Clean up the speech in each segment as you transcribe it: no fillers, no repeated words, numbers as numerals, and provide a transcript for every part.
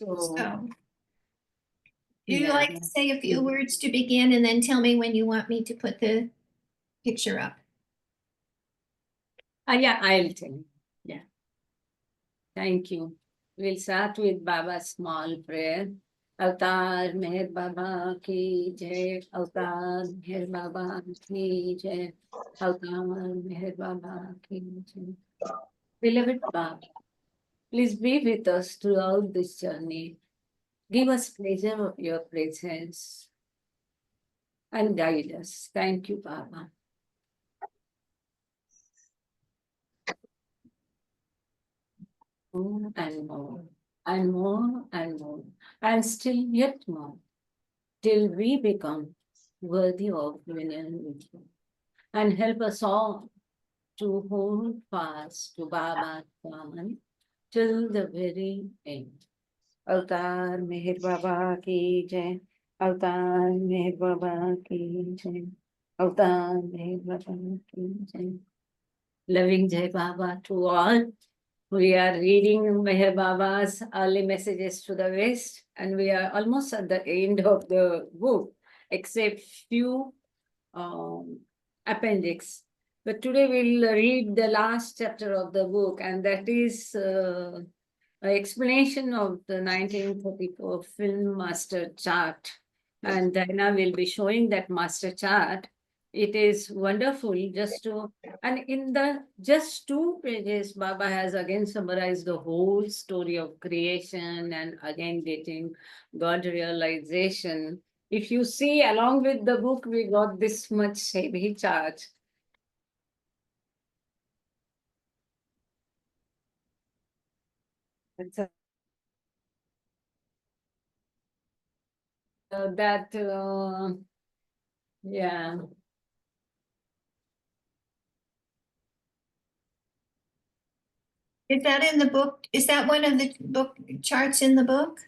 So, So, do you yeah. like to say a few words to begin and then tell me when you want me to put the picture up? Yeah, I'll tell you. Yeah. Thank you. We'll start with Baba's small prayer. Avatar Meher Baba ki jai. Avatar Meher Baba ki jai. Avatar Meher Baba ki jai. Beloved Baba, please be with us throughout this journey. Give us pleasure of your presence and guide us. Thank you, Baba. More and more, and more and more, and still yet more, till we become worthy of union with you. And help us all to hold fast to Baba's command till the very end. Avatar Meher Baba ki jai. Avatar Meher Baba ki jai. Avatar Meher Baba ki jai. Loving Jai Baba to all. We are reading Meher Baba's early messages to the West, and we are almost at the end of the book, except few appendix. But today we'll read the last chapter of the book, and that is an explanation of the 1934 film master chart. And Diana will be showing that master chart. It is wonderful and in the just 2 pages, Baba has again summarized the whole story of creation and again getting God realization. If you see along with the book, we got this much heavy chart. It's yeah. Is that in the book? Is that one of the book charts in the book?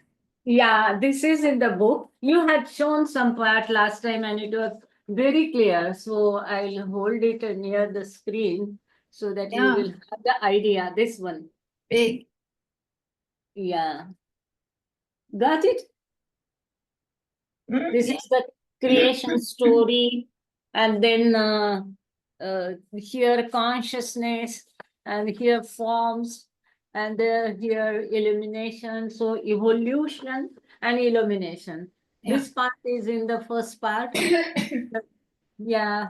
Yeah, this is in the book. You had shown some part last time and it was very clear. So I'll hold it near the screen so that you Yeah. will have the idea. This one. Big. Yeah. Got it? Mm, This yeah. is the creation story. And then here consciousness and here forms and here illumination. So evolution and illumination. Yeah. This part is in the first part. Yeah,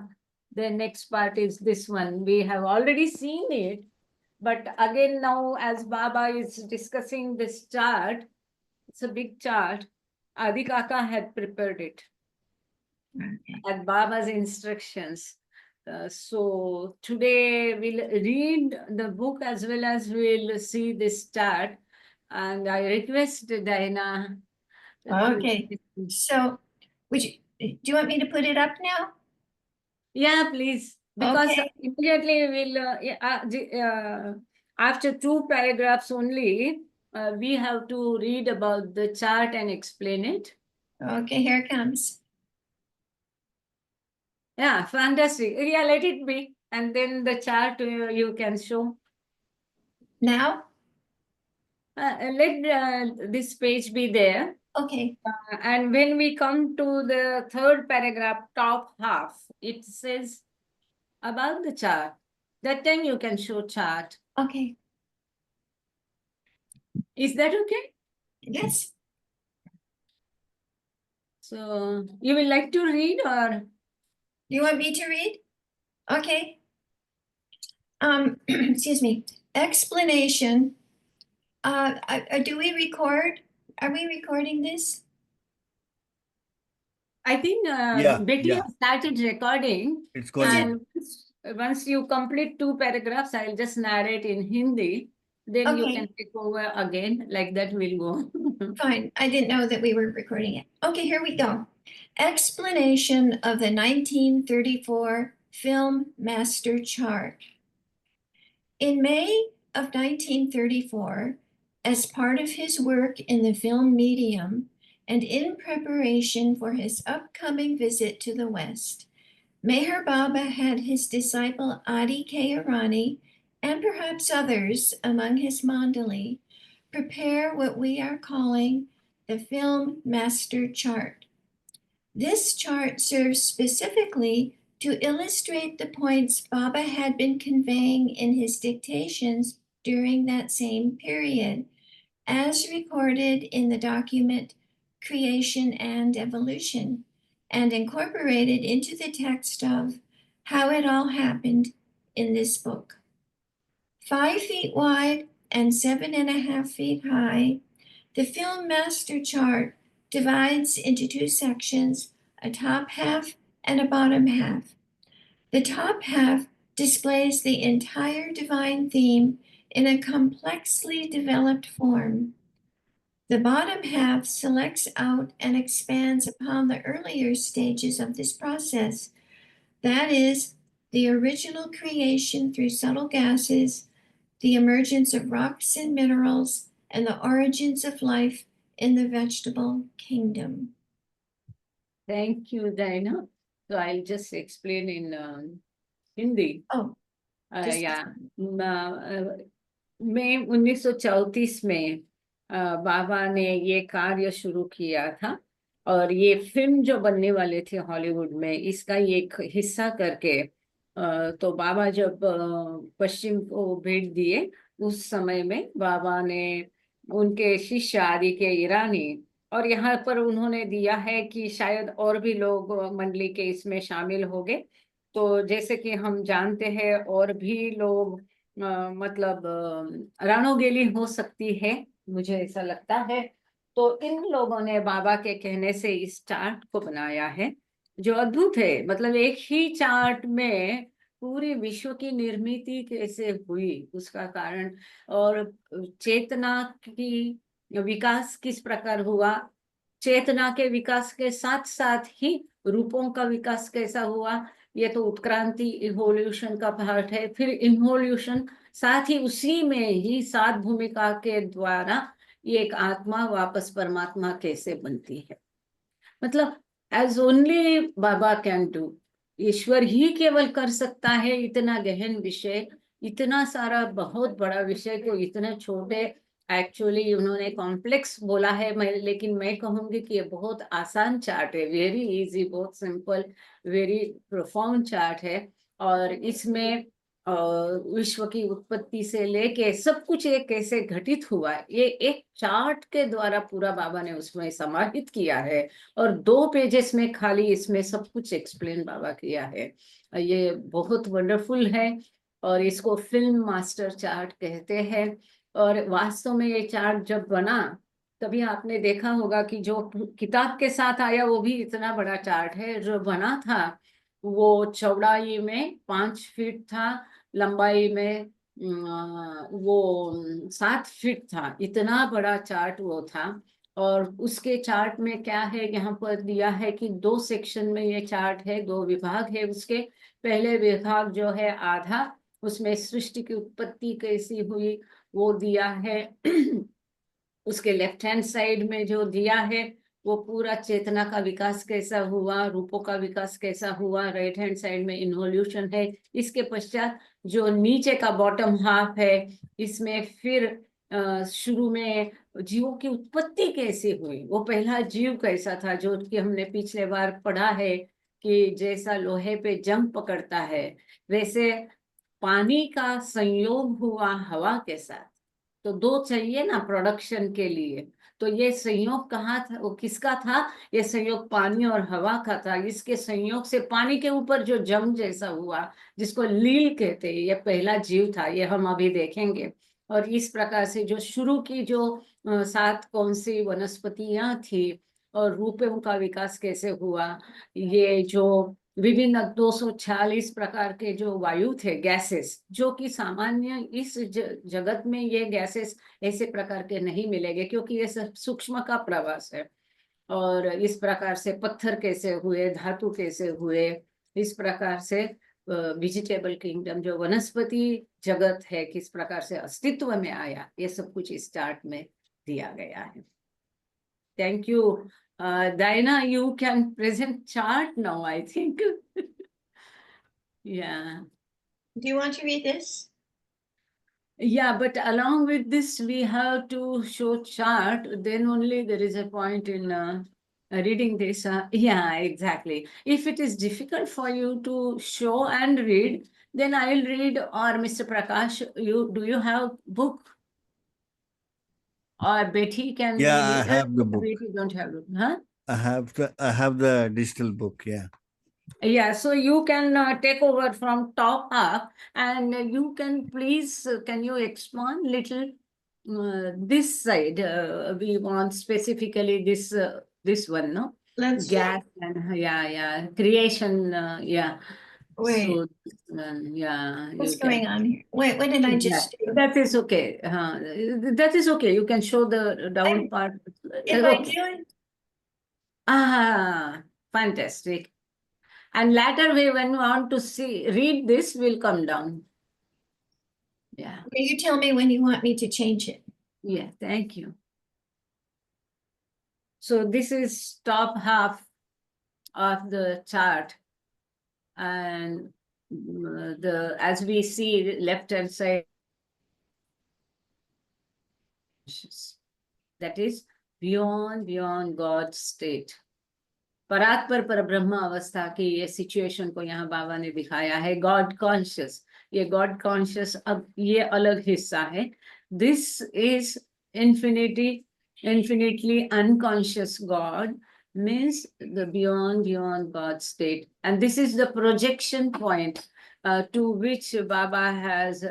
the next part is this one. We have already seen it, but again now as Baba is discussing this chart, it's a big chart. Adi Kaka had prepared it Okay. at Baba's instructions. So today we'll read the book as well as we'll see this chart. And I request Diana Okay. to... So, do you want me to put it up now? Yeah, please. Because Okay. immediately after 2 paragraphs only, we have to read about the chart and explain it. Okay, here it comes. Yeah, fantastic. Yeah, let it be. And then the chart you can show. Now? Let this page be there. Okay. And when we come to the 3rd paragraph, top half, it says about the chart. That time you can show chart. Okay. Is that okay? Yes. So you will like to read or? You want me to read? Okay. Excuse me. Explanation. Do we record? Are we recording this? I think Betty has started recording. It's going And once you complete 2 paragraphs, I'll just narrate in Hindi. Then you Okay. can take over again. Like that we'll go. Fine. I didn't know that we were recording it. Okay, here we go. Explanation of the 1934 film master chart. In May of 1934, as part of his work in the film medium and in preparation for his upcoming visit to the West, Meher Baba had his disciple Adi K. Arani and perhaps others among his mandali prepare what we are calling the Film Master Chart. This chart serves specifically to illustrate the points Baba had been conveying in his dictations during that same period, as recorded in the document Creation and Evolution, and incorporated into the text of How It All Happened in this book. 5 feet wide and 7.5 feet high, the Film Master Chart divides into 2 sections, a top half and a bottom half. The top half displays the entire divine theme in a complexly developed form. The bottom half selects out and expands upon the earlier stages of this process. That is, the original creation through subtle gases, the emergence of rocks and minerals, and the origins of life in the vegetable kingdom. Thank you, Diana. So I'll just explain in Hindi. Oh, just- Yeah. मई 1934 में बाबा ने ये कार्य शुरू किया था और ये film जो बनने वाले थे हॉलीवुड में इसका ये एक हिस्सा करके तो बाबा जब पश्चिम को भेंट दिए उस समय में बाबा ने उनके शिष्य आदि के ईरानी और यहाँ पर उन्होंने दिया है कि शायद और भी लोग मंडली के इसमें शामिल हो गए। तो जैसे कि हम जानते हैं और भी लोग मतलब रानोगेली हो सकती है, मुझे ऐसा लगता है। तो इन लोगों ने बाबा के कहने से इस चार्ट को बनाया है जो अद्भुत है। मतलब एक ही चार्ट में पूरी विश्व की निर्मित कैसे हुई उसका कारण और चेतना की विकास किस प्रकार हुआ, चेतना के विकास के साथ साथ ही रूपों का विकास कैसा हुआ, ये तो उत्क्रांति इवोल्यूशन का पार्ट है। फिर इन्वोल्यूशन साथ ही उसी में ही 7 भूमिका के द्वारा ये एक आत्मा वापस परमात्मा कैसे बनती है। मतलब as only Baba can do, ईश्वर ही केवल कर सकता है इतना गहन विषय, इतना सारा बहुत बड़ा विषय को इतने छोटे, एक्चुअली उन्होंने कॉम्प्लेक्स बोला है लेकिन मैं कहूंगी कि ये बहुत आसान चार्ट है, वेरी इजी, बहुत सिंपल, वेरी प्रोफाउंड चार्ट है। और इसमें विश्व की उत्पत्ति से लेके सब कुछ एक कैसे घटित हुआ ये एक चार्ट के द्वारा पूरा बाबा ने उसमें समाहित किया है और 2 पेजेस में खाली इसमें सब कुछ एक्सप्लेन बाबा किया है। ये बहुत वंडरफुल है और इसको फिल्म मास्टर चार्ट कहते हैं। और वास्तव में ये चार्ट जब बना तभी आपने देखा होगा कि जो किताब के साथ आया वो भी इतना बड़ा चार्ट है, जो बना था वो चौड़ाई में 5 फीट था, लंबाई में वो 7 फीट था, इतना बड़ा चार्ट वो था। और उसके चार्ट में क्या है, यहाँ पर दिया है कि 2 सेक्शन में ये चार्ट है, 2 विभाग है उसके। पहले विभाग जो है आधा, उसमें सृष्टि की उत्पत्ति कैसी हुई वो दिया है। उसके लेफ्ट हैंड साइड में जो दिया है वो पूरा चेतना का विकास कैसा हुआ, रूपों का विकास कैसा हुआ, राइट हैंड साइड में इन्वोल्यूशन है। इसके पश्चात जो नीचे का बॉटम हाफ है इसमें फिर शुरू में जीवों की उत्पत्ति कैसे हुई, वो पहला जीव कैसा था, जो कि हमने पिछले बार पढ़ा है कि जैसा लोहे पे जंग पकड़ता है वैसे पानी का संयोग हुआ हवा के साथ। तो 2 चाहिए ना प्रोडक्शन के लिए, तो ये संयोग कहाँ था, वो किसका था, ये संयोग पानी और हवा का था। इसके संयोग से पानी के ऊपर जो जंग जैसा हुआ जिसको लील कहते हैं, ये पहला जीव था, ये हम अभी देखेंगे। और इस प्रकार से जो शुरू की जो 7 कौन सी वनस्पतियां थी और रूपों का विकास कैसे हुआ, ये जो विभिन्न 246 प्रकार के जो वायु थे, गैसेस, जो कि सामान्य इस जगत में ये गैसेस ऐसे प्रकार के नहीं मिलेंगे क्योंकि ये सब सूक्ष्म का प्रवास है। और इस प्रकार से पत्थर कैसे हुए, धातु कैसे हुए, इस प्रकार से वेजिटेबल किंगडम जो वनस्पति जगत है किस प्रकार से अस्तित्व में आया, ये सब कुछ इस चार्ट में दिया गया है। Thank you. Diana, you can present chart now, I think. Yeah. Do you want to read this? Yeah, but along with this, we have to show chart. Then only there is a point in reading this. Yeah, exactly. If it is difficult for you to show and read, then I'll read. Or Mr. Prakash, you have book? Or Betty can Yeah, read I it. have the book. Betty don't have it, huh? I have the digital book. Yeah. Yeah, so you can take over from top up, and you can please, can you expand little this side? We want specifically this one, no? Let's Gas and yeah, creation, yeah. wait. So, yeah, What's you going can. on here? Wait, what did I Yeah, just do? that is okay. That is okay. You can show the down I'm- part. If I Okay. do it, Ah, fantastic. And later we, when we want to see, read this, will come down. Yeah, you tell me when you want me to change it. yeah, thank you. So this is top half of the chart. And as we see left hand side, that is beyond God's state. परात्पर पर ब्रह्म अवस्था की ये situation को यहाँ बाबा ने दिखाया है. गॉड कॉन्शियस, ये गॉड कॉन्शियस अब ये अलग हिस्सा है. This is infinitely unconscious God, means the beyond God state, and this is the projection point to which Baba has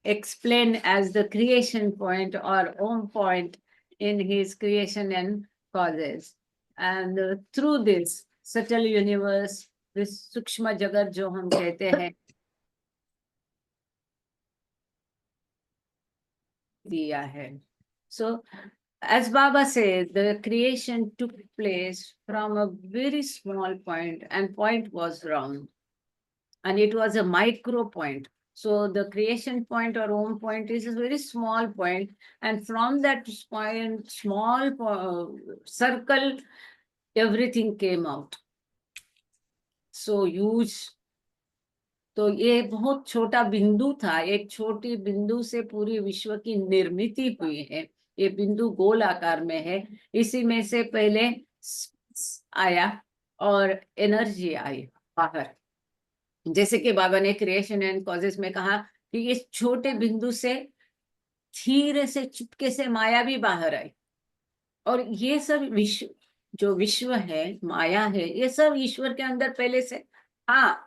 explained as the creation point or Om point in his creation and causes. And through this subtle universe, this सूक्ष्म जगत जो हम कहते हैं, दिया है. So as Baba says, the creation took place from a very small point, and point was round, and it was a micro point. So the creation point or Om point is a very small point, and from that point, small circle, everything came out. So huge. तो ये बहुत छोटा बिंदु था, एक छोटी बिंदु से पूरी विश्व की निर्मिति हुई है. ये बिंदु गोल आकार में है, इसी में से पहले आया और एनर्जी आई बाहर. जैसे कि बाबा ने क्रिएशन एंड कॉजेस में कहा कि ये छोटे बिंदु से धीरे से चुपके से माया भी बाहर आई. और ये सब विश्व, जो विश्व है, माया है, ये सब ईश्वर के अंदर पहले से. हाँ,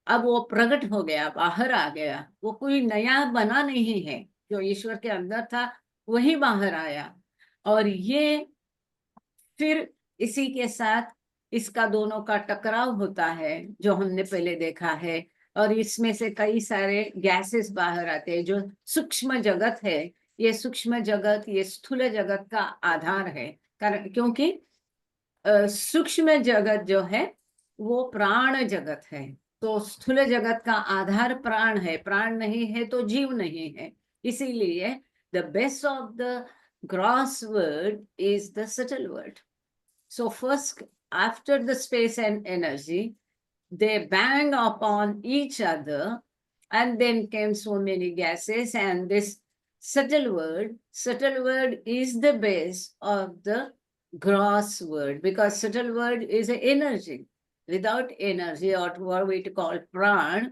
अब वो प्रकट हो गया, बाहर आ गया. वो कोई नया बना नहीं है, जो ईश्वर के अंदर था वही बाहर आया. और ये फिर इसी के साथ इसका दोनों का टकराव होता है, जो हमने पहले देखा है. और इसमें से कई सारे गैसेस बाहर आते हैं, जो सूक्ष्म जगत है. ये सूक्ष्म जगत, ये स्थूल जगत का आधार है. कारण क्योंकि सूक्ष्म जगत जो है वो प्राण जगत है. तो स्थूल जगत का आधार प्राण है. प्राण नहीं है तो जीव नहीं है. इसीलिए the base of the gross word is the subtle word. So first, after the space and energy, they bang upon each other, and then came so many gases, and this subtle word is the base of the gross word, because subtle word is an energy. Without energy, or what we call pran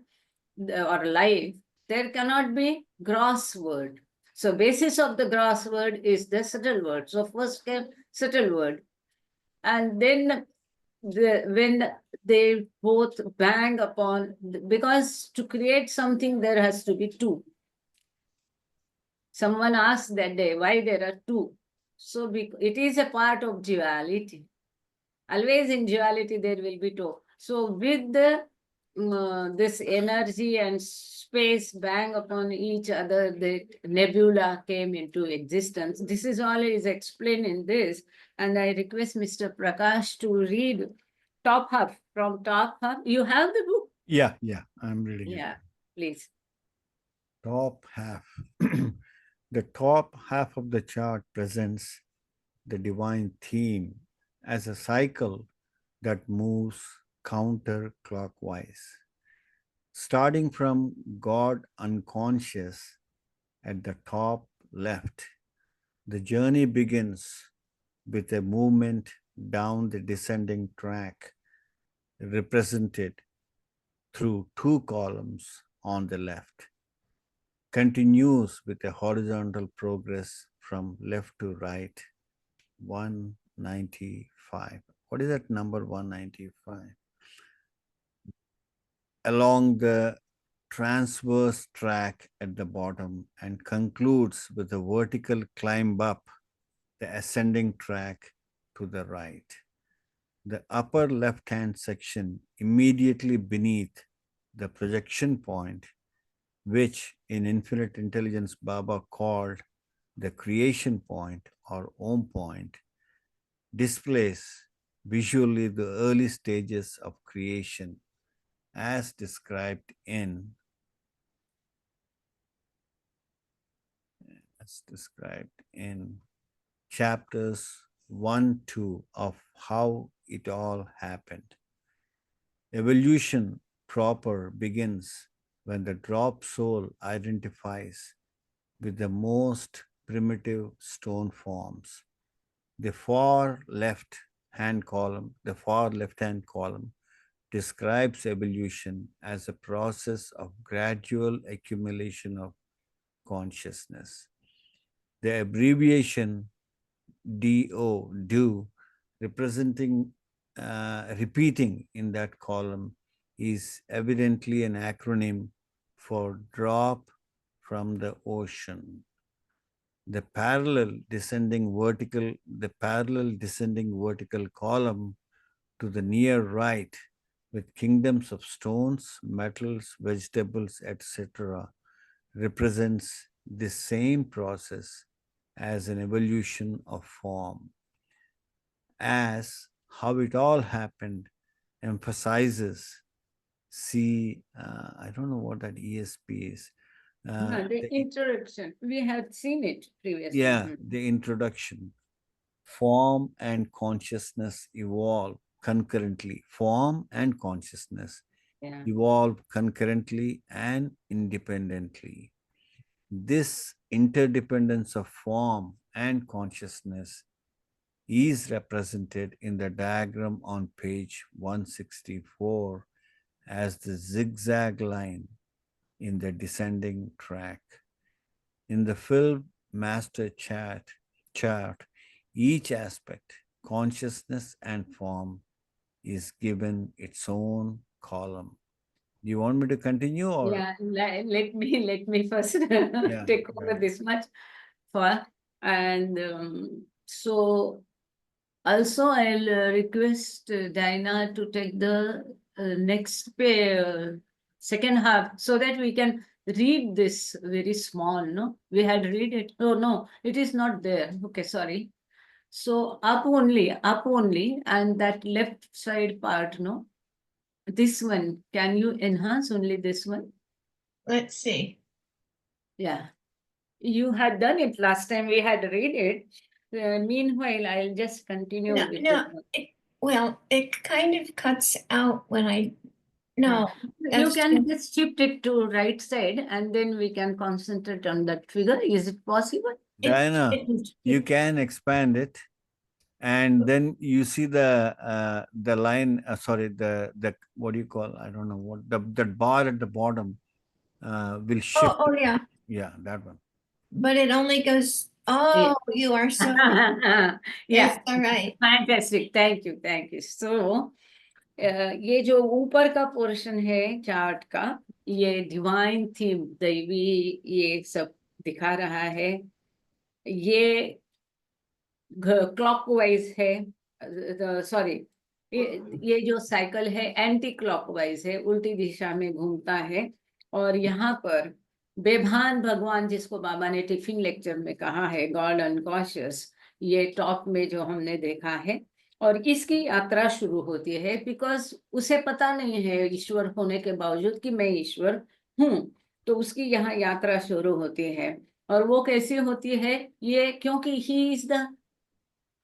or life, there cannot be gross word. So basis of the gross word is the subtle word. So first came subtle word. And then when they both bang upon, because to create something there has to be two. Someone asked that day why there are two. So it is a part of duality. Always in duality there will be two. So with the this energy and space bang upon each other, the nebula came into existence. This is all is explained in this. And I request Mr. Prakash to read top half, from top half. You have the book? Yeah, I'm reading it. Yeah, please. Top half. The top half of the chart presents the divine theme as a cycle that moves counterclockwise. Starting from God unconscious at the top left. The journey begins with a movement down the descending track, represented through two columns on the left, continues with a horizontal progress from left to right, 195. What is that number 195? Along the transverse track at the bottom and concludes with a vertical climb up the ascending track to the right. The upper left-hand section immediately beneath the projection point, which in Infinite Intelligence Baba called the creation point or Om point, displays visually the early stages of creation as described in chapters 1-2 of How It All Happened. Evolution proper begins when the drop soul identifies with the most primitive stone forms. The far left-hand column describes evolution as a process of gradual accumulation of consciousness. The abbreviation do, representing repeating in that column, is evidently an acronym for drop from the ocean. The parallel descending vertical column to the near right, with kingdoms of stones, metals, vegetables, etc., represents the same process as an evolution of form. As How It All Happened emphasizes, I don't know what that ESP is. The introduction, we have seen it previously. Yeah, the introduction. Form and consciousness evolve concurrently. Form and consciousness evolve concurrently and independently. This interdependence of form and consciousness is represented in the diagram on page 164 as the zigzag line in the descending track. In the film master chart, each aspect, consciousness and form, is given its own column. Do you want me to continue? Or? Yeah, let me first take over this much for, and so also I'll request Diana to take the next second half so that we can read this very small, no? We had read it. Oh, no, it is not there. Okay, sorry. So up only, and that left side part, no? This one, can you enhance only this one? Let's see. Yeah. You had done it last time, we had read it. Meanwhile, I'll just continue with it kind of cuts out when I, no. You can just shift it to right side and then we can concentrate on that figure. Is it possible? Diana, you can expand it, and then you see the line. Sorry, the what do you call? I don't know what the bar at the bottom will shift. Oh yeah. Yeah, that one. But it only goes. Oh, you are so. Yeah, yes, all right. Fantastic. Thank you. So ये जो ऊपर का portion है chart का, ये divine theme, दैवी, ये सब दिखा रहा है. ये क्लॉकवाइज है, सॉरी, ये जो साइकिल है एंटी क्लॉकवाइज है, उल्टी दिशा में घूमता है. और यहाँ पर बेभान भगवान, जिसको बाबा ने टिफिन लेक्चर में कहा है, गॉड अनकॉन्शियस, ये टॉप में जो हमने देखा है. और इसकी यात्रा शुरू होती है बिकॉज उसे पता नहीं है ईश्वर होने के बावजूद कि मैं ईश्वर हूँ. तो उसकी यहाँ यात्रा शुरू होती है. और वो कैसी होती है? ये क्योंकि ही इज द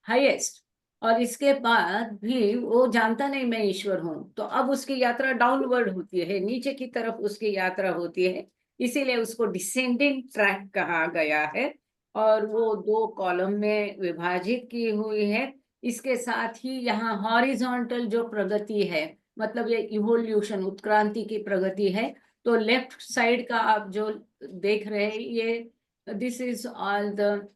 हाईएस्ट, और इसके बाद भी वो जानता नहीं मैं ईश्वर हूँ. तो अब उसकी यात्रा डाउनवर्ड होती है, नीचे की तरफ उसकी यात्रा होती है. इसीलिए उसको डिसेंडिंग ट्रैक कहा गया है और वो 2 कॉलम में विभाजित की हुई है। इसके साथ ही यहाँ हॉरिजॉन्टल जो प्रगति है, मतलब ये इवोल्यूशन उत्क्रांति की प्रगति है, तो लेफ्ट साइड का आप जो देख रहे हैं ये this is all the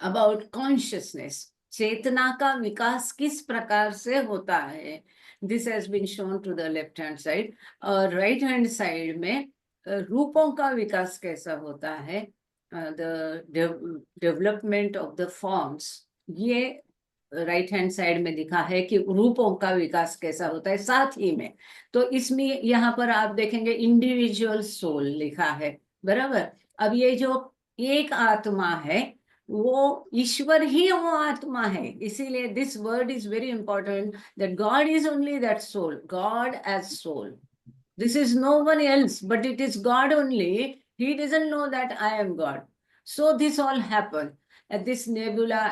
about consciousness, चेतना का विकास किस प्रकार से होता है, this has been shown to the left hand side. और राइट हैंड साइड में रूपों का विकास कैसा होता है, the development of the forms, ये राइट हैंड साइड में दिखा है कि रूपों का विकास कैसा होता है। साथ ही में तो इसमें यहाँ पर आप देखेंगे इंडिविजुअल सोल लिखा है, बराबर। अब ये जो एक आत्मा है वो ईश्वर ही वो आत्मा है, इसीलिए this word is very important, that God is only that soul, God as soul, this is no one else but it is God only. He doesn't know that I am God. So this all happened at this nebula.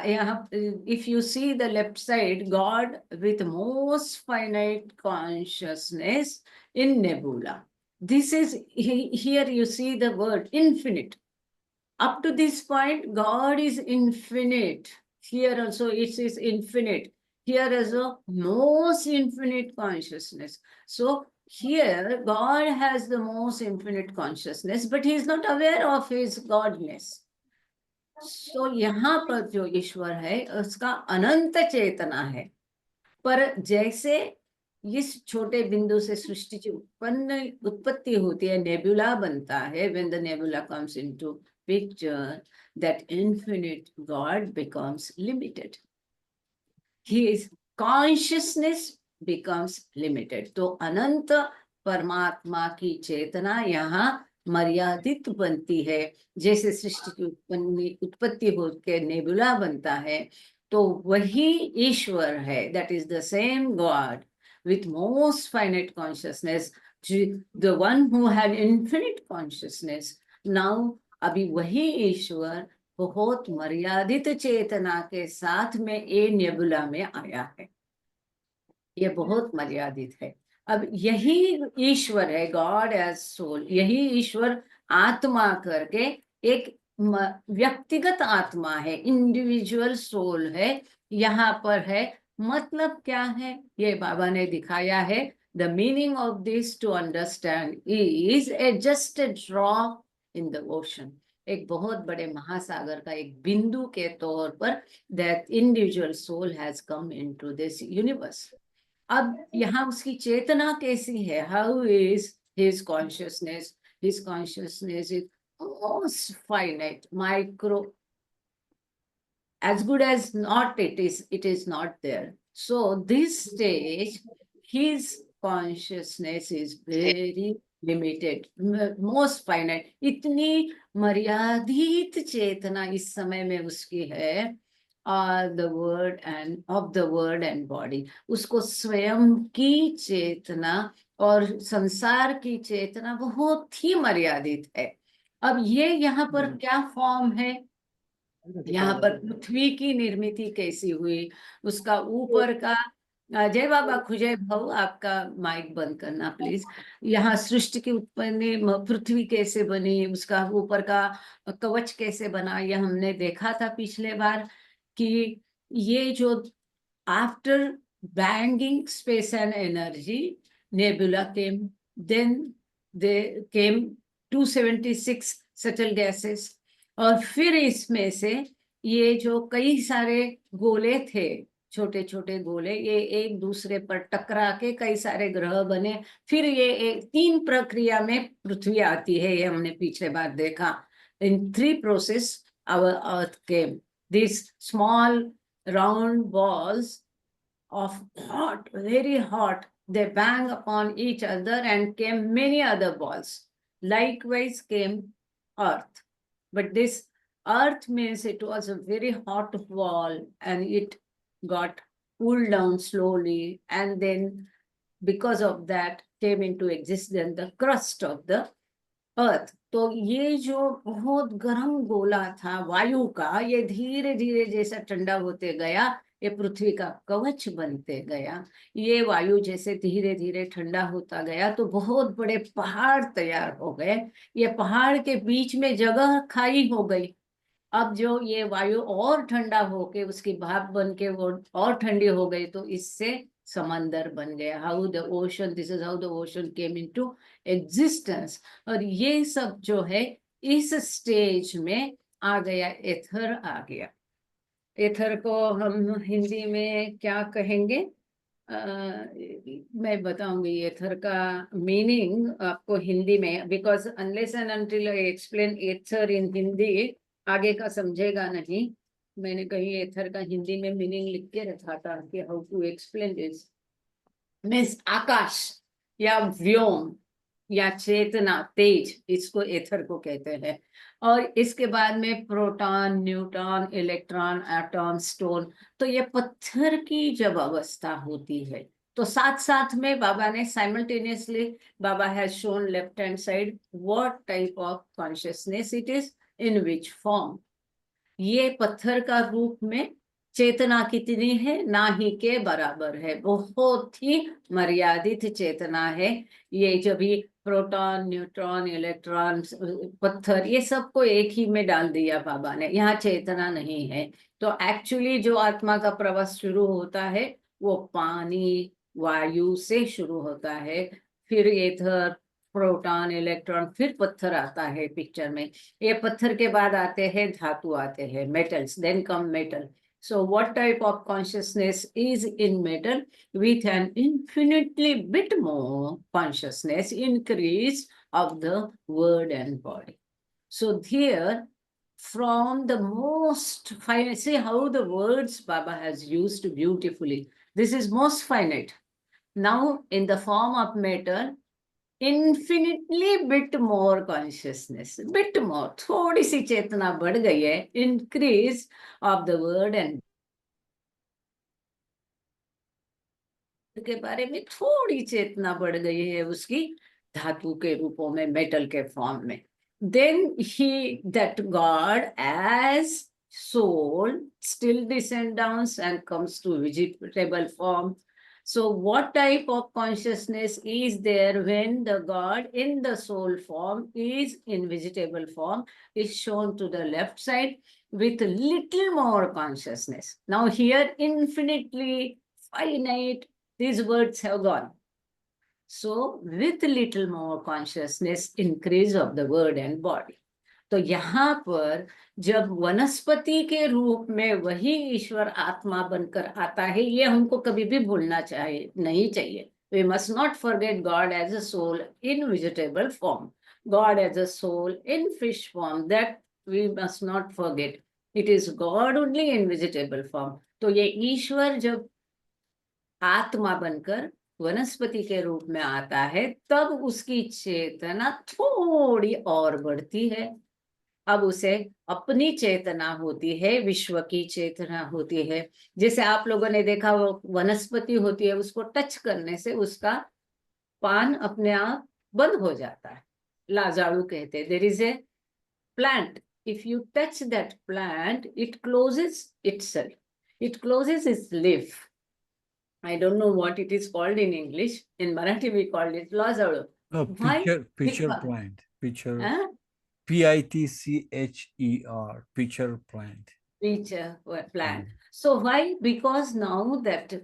If you see the left side, God with most finite consciousness in nebula, this is here you see the word infinite. Up to this point, God is infinite. Here also it is infinite. Here is a most infinite consciousness. So here God has the most infinite consciousness, but he is not aware of his godness. So यहाँ पर जो ईश्वर है उसका अनंत चेतना है, पर जैसे इस छोटे बिंदु से सृष्टि की उत्पत्ति होती है, नेबुला बनता है, when the nebula comes into picture, that infinite God becomes limited. His consciousness becomes limited. तो अनंत परमात्मा की चेतना यहाँ मर्यादित बनती है। जैसे सृष्टि की उत्पत्ति होकर नेबुला बनता है, तो वही ईश्वर है, that is the same God with most finite consciousness, the one who had infinite consciousness. Now अभी वही ईश्वर बहुत मर्यादित चेतना के साथ में ए नेबुला में आया है, ये बहुत मर्यादित है। अब यही ईश्वर है, गॉड एज सोल, यही ईश्वर आत्मा करके एक व्यक्तिगत आत्मा है, इंडिविजुअल सोल है, यहाँ पर है। मतलब क्या है ये बाबा ने दिखाया है। The meaning of this to understand is a just a drop in the ocean, एक बहुत बड़े महासागर का एक बिंदु के तौर पर that individual soul has come into this universe. अब यहाँ उसकी चेतना कैसी है, how is his consciousness, his consciousness is most finite, micro, as good as not it is not there. So this stage his consciousness is very limited, most finite, इतनी मर्यादित चेतना इस समय में उसकी है। the word and of the word and body, उसको स्वयं की चेतना और संसार की चेतना बहुत ही मर्यादित है। अब ये यहाँ पर क्या फॉर्म है, यहाँ पर पृथ्वी की निर्मित कैसी हुई, उसका ऊपर का जय बाबा खुजय भाऊ, आपका माइक बंद करना प्लीज। यहाँ सृष्टि की उत्पत्ति, पृथ्वी कैसे बनी, उसका ऊपर का कवच कैसे बना, ये हमने देखा था पिछले बार कि ये जो after banging space and energy nebula came, then they came 276 subtle gases, और फिर इसमें से ये जो कई सारे गोले थे, छोटे छोटे गोले, ये एक दूसरे पर टकरा के कई सारे ग्रह बने, फिर ये एक 3 प्रक्रिया में पृथ्वी आती है, ये हमने पिछले बार देखा। In 3 process our earth came, this small round balls of hot, very hot, they bang upon each other and came many other balls. Likewise came earth, but this earth means it was a very hot ball and it got cooled down slowly, and then because of that came into existence the crust of the earth. तो ये जो बहुत गर्म गोला था वायु का, ये धीरे धीरे जैसा ठंडा होते गया, ये पृथ्वी का कवच बनते गया। ये वायु जैसे धीरे धीरे ठंडा होता गया तो बहुत बड़े पहाड़ तैयार हो गए। ये पहाड़ के बीच में जगह खाली हो गई। अब जो ये वायु और ठंडा होके उसकी भाप बन के वो और ठंडी हो गई तो इससे समंदर बन गया। How the ocean, this is how the ocean came into existence. और ये सब जो है इस स्टेज में आ गया, एथर आ गया। एथर को हम हिंदी में क्या कहेंगे? मैं बताऊंगी एथर का मीनिंग आपको हिंदी में, because unless and until I explain ether in Hindi आगे का समझेगा नहीं। मैंने कहीं एथर का हिंदी में मीनिंग लिख के रखा था कि how to explain this. Means आकाश या व्योम या चेतना, तेज, इसको एथर को कहते हैं। और इसके बाद में proton, neutron, electron, atom, stone. तो ये पत्थर की जब अवस्था होती है तो साथ साथ में बाबा ने simultaneously, Baba has shown left hand side what type of consciousness it is, in which form. ये पत्थर का रूप में चेतना कितनी है, ना ही के बराबर है, बहुत ही मर्यादित चेतना है। ये जब भी प्रोटॉन, न्यूट्रॉन, इलेक्ट्रॉन, पत्थर, ये सबको एक ही में डाल दिया बाबा ने, यहाँ चेतना नहीं है। तो एक्चुअली जो आत्मा का प्रवास शुरू होता है वो पानी, वायु से शुरू होता है, फिर एथर, प्रोटॉन, इलेक्ट्रॉन, फिर पत्थर आता है पिक्चर में। ये पत्थर के बाद आते हैं धातु, आते हैं metals, then come metal. So what type of consciousness is in metal? With an infinitely bit more consciousness increase of the word and body. So here, from the most finite, see how the words Baba has used beautifully. This is most finite. Now in the form of metal, infinitely bit more consciousness, bit more, थोड़ी सी चेतना बढ़ गई है, increase of the word and के बारे में थोड़ी चेतना बढ़ गई है उसकी, धातु के रूपों में, मेटल के फॉर्म में। Then he, that God as soul still descends down and comes to vegetable form. So what type of consciousness is there when the God in the soul form is in vegetable form, is shown to the left side with little more consciousness. Now here infinitely finite, these words have gone. So with little more consciousness, increase of the word and body. तो यहाँ पर जब वनस्पति के रूप में वही ईश्वर आत्मा बनकर आता है, ये हमको कभी भी भूलना नहीं चाहिए। We must not forget God as a soul in vegetable form, God as a soul in fish form, that we must not forget. It is God only in vegetable form. तो ये ईश्वर जब आत्मा बनकर वनस्पति के रूप में आता है तब उसकी चेतना थोड़ी और बढ़ती है। अब उसे अपनी चेतना होती है, विश्व की चेतना होती है। जैसे आप लोगों ने देखा वो वनस्पति होती है, उसको टच करने से उसका पान अपने आप बंद हो जाता है, लाजाड़ू कहते हैं। There is a plant, if you touch that plant it closes itself, it closes its leaf. I don't know what it is called in English. In Marathi, we called it lazadu. No, Why? pitcher Because, plant. Pitcher. huh? Pitcher, pitcher plant. Which plant. So why? Because now that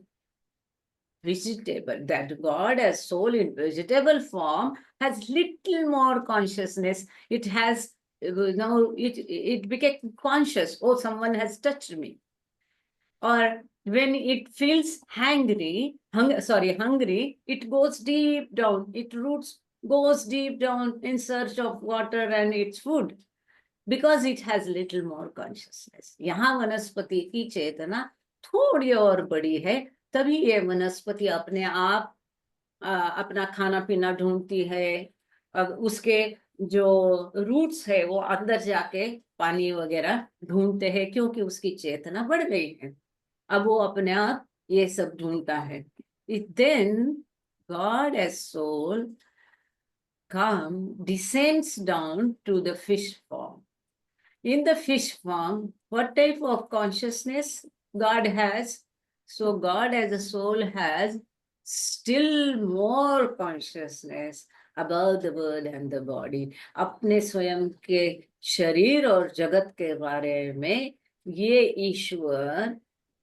vegetable, that God as soul in vegetable form has little more consciousness. It has now it became conscious. Oh, someone has touched me. Or when it feels hungry, it goes deep down. It goes deep down in search of water and its food, because it has little more consciousness. यहाँ वनस्पति की चेतना थोड़ी और बड़ी है, तभी ये वनस्पति अपने आप अपना खाना पीना ढूंढती है। अब उसके जो रूट्स है वो अंदर जाके पानी वगैरह ढूंढते हैं, क्योंकि उसकी चेतना बढ़ गई है। अब वो अपने आप ये सब ढूंढता है। Then God as soul descends down to the fish form. In the fish form, what type of consciousness? God has. So God as a soul has still more consciousness about the world and the body. अपने स्वयं के शरीर और जगत के बारे में ये ईश्वर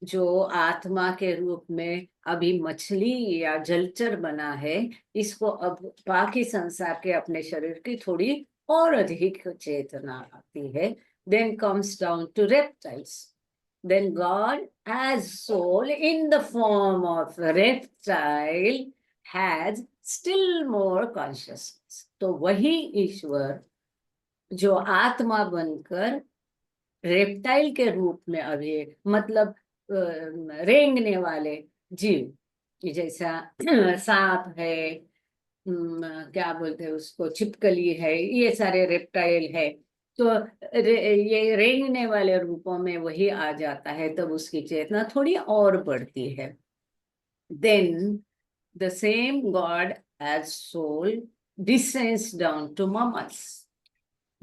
जो आत्मा के रूप में अभी मछली या जलचर बना है, इसको अब बाकी संसार के अपने शरीर की थोड़ी और अधिक चेतना आती है. Then comes down to reptiles. Then God as soul in the form of reptile has still more consciousness. तो वही ईश्वर जो आत्मा बनकर रेप्टाइल के रूप में अभी मतलब रेंगने वाले जीव जैसा सांप है, क्या बोलते हैं उसको, छिपकली है, ये सारे रेप्टाइल है. तो ये रेंगने वाले रूपों में वही आ जाता है, तब उसकी चेतना थोड़ी और बढ़ती है. Then the same God as soul descends down to mammals,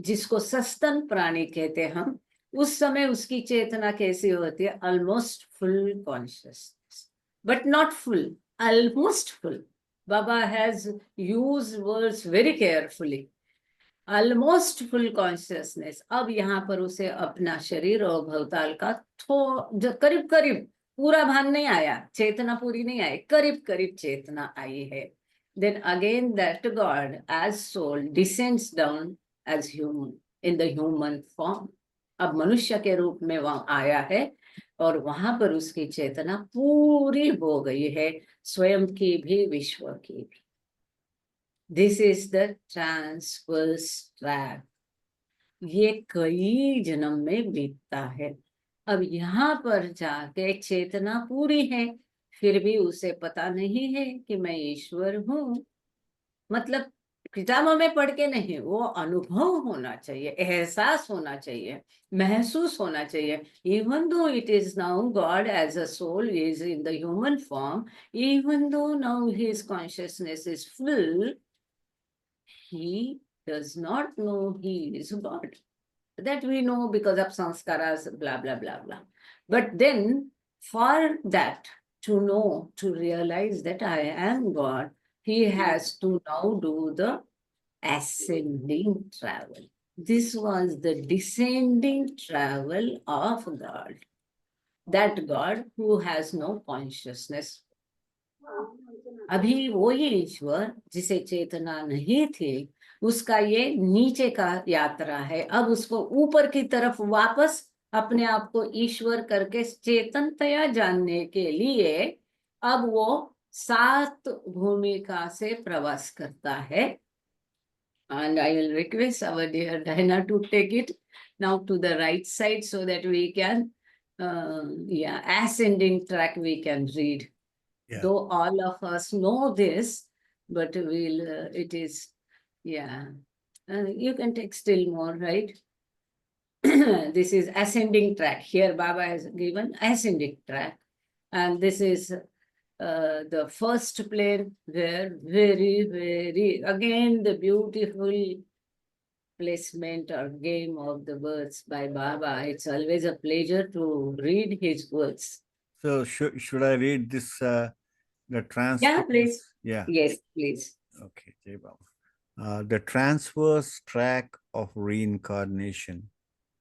जिसको सस्तन प्राणी कहते हैं हम. उस समय उसकी चेतना कैसी होती है? Almost full consciousness, but not full, almost full. Baba has used words very carefully. Almost full consciousness. अब यहाँ पर उसे अपना शरीर और भवताल का जो करीब करीब पूरा भान नहीं आया, चेतना पूरी नहीं आई, करीब करीब चेतना आई है. Then again that God as soul descends down as human in the human form. अब मनुष्य के रूप में वहां आया है और वहां पर उसकी चेतना पूरी हो गई है, स्वयं की भी विश्व की भी. This is the transverse track. ये कई जन्म में बीतता है. अब यहाँ पर जाके चेतना पूरी है, फिर भी उसे पता नहीं है कि मैं ईश्वर हूँ. मतलब किताबों में पढ़ के नहीं, वो अनुभव होना चाहिए, एहसास होना चाहिए, महसूस होना चाहिए. Even though it is now God as a soul is in the human form, even though now his consciousness is full, he does not know he is God. That we know because of sanskaras, blah, blah, blah, blah. But then for that to know, to realize that I am God, he has to now do the ascending travel. This was the descending travel of God. That God who has no consciousness. अभी वही ईश्वर जिसे चेतना नहीं थी, उसका ये नीचे का यात्रा है. अब उसको ऊपर की तरफ वापस अपने आप को ईश्वर करके चेतनतया जानने के लिए अब वो 7 भूमिका से प्रवास करता है. And I will request our dear Diana to take it now to the right side so that we can, ascending track we can read. Yeah. Though all of us know this, but we'll, it is, you can take still more, right? This is ascending track. Here Baba has given ascending track. And this is the first plane where very, again, the beautiful placement or game of the words by Baba. It's always a pleasure to read his words. So should I read this, the transverse? Yeah, please. Yeah. Yes, please. Okay, Jai Baba. The transverse track of reincarnation,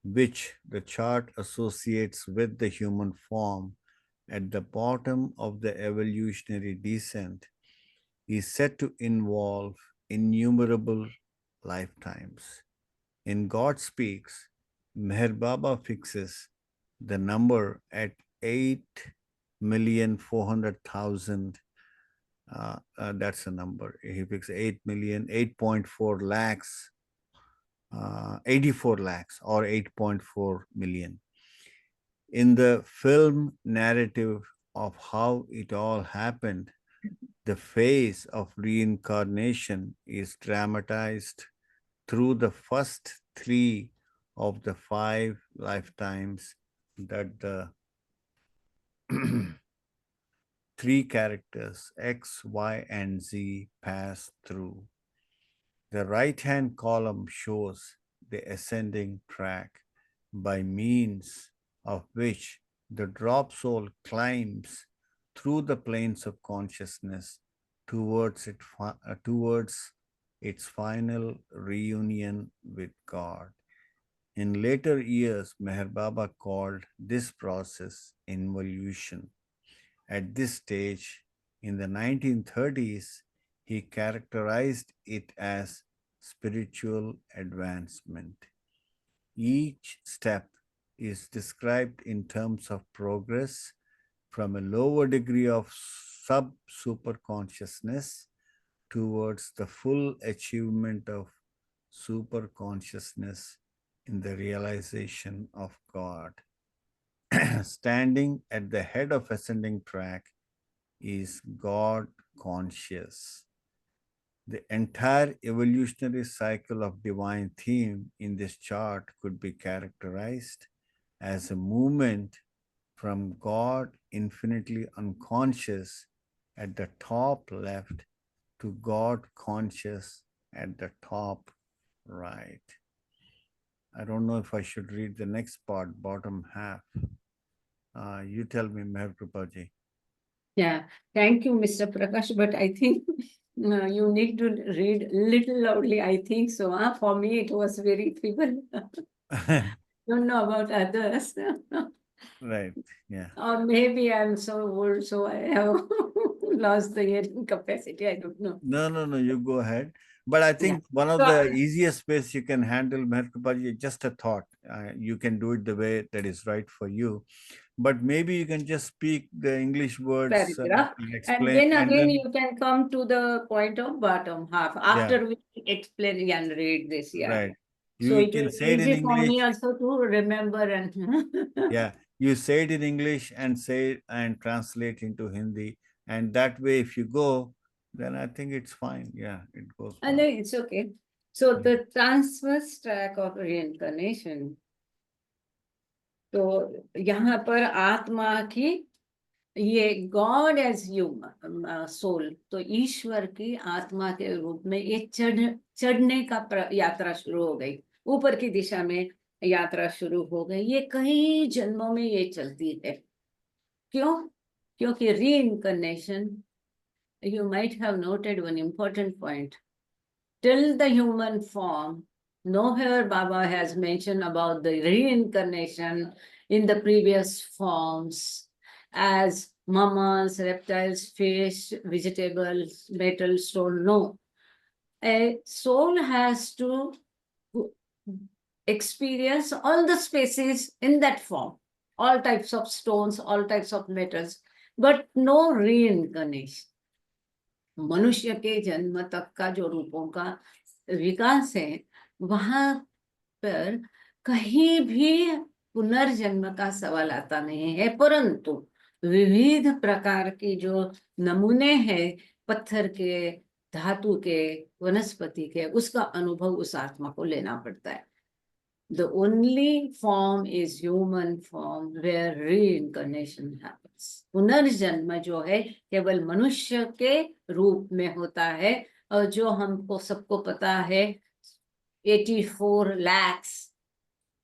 which the chart associates with the human form at the bottom of the evolutionary descent, is said to involve innumerable lifetimes. In God Speaks, Meher Baba fixes the number at 8,400,000. That's the number. He fixed 8.4 lakhs, 84 lakhs or 8.4 million. In the film narrative of how it all happened, the phase of reincarnation is dramatized through the first 3 of the 5 lifetimes that the 3 characters X, Y, and Z pass through. The right-hand column shows the ascending track by means of which the drop soul climbs through the planes of consciousness towards towards its final reunion with God. In later years, Meher Baba called this process involution. At this stage, in the 1930s, he characterized it as spiritual advancement. Each step is described in terms of progress from a lower degree of sub superconsciousness towards the full achievement of superconsciousness in the realization of God. Standing at the head of ascending track is God conscious. The entire evolutionary cycle of divine theme in this chart could be characterized as a movement from God infinitely unconscious at the top left to God conscious at the top right. I don't know if I should read the next part, bottom half. You tell me, Meher Kripaji. Yeah, thank you, Mr. Prakash, but I think you need to read little loudly. I think so. For me, it was very feeble. Don't know about others. Right, yeah. Or maybe I'm so old, so I have lost the hearing capacity. I don't know. No, you go ahead. But I Yeah. think one of So, the easiest ways you can handle Meher Kripaji is just a thought. You can do it the way that is right for you. But maybe you can just speak the English words paragraph. and And explain, then and again, then, you can come to the point of bottom half yeah, after we explain and read this. Yeah. right. So You it can will say it be in easy for English. me also to remember and Yeah, you say it in English and say it and translate into Hindi. And that way, if you go, then I think it's fine. Yeah, it goes and well. then it's okay. So Yeah. the transverse track of reincarnation. तो यहाँ पर आत्मा की ये God as human soul, तो ईश्वर की आत्मा के रूप में ये चढ़ने का यात्रा शुरू हो गई, ऊपर की दिशा में यात्रा शुरू हो गई। ये कई जन्मों में ये चलती है। क्यों? क्योंकि reincarnation, you might have noted one important point. Till the human form, nowhere Baba has mentioned about the reincarnation in the previous forms as mammals, reptiles, fish, vegetables, metal, stone. No. A soul has to experience all the species in that form, all types of stones, all types of metals, but no reincarnation. मनुष्य के जन्म तक का जो रूपों का विकास है, वहां पर कहीं भी पुनर्जन्म का सवाल आता नहीं है, परंतु विविध प्रकार की जो नमूने हैं, पत्थर के, धातु के, वनस्पति के, उसका अनुभव उस आत्मा को लेना पड़ता है। The only form is human form where reincarnation happens. पुनर्जन्म जो है केवल मनुष्य के रूप में होता है, और जो हमको सबको पता है 84 लाख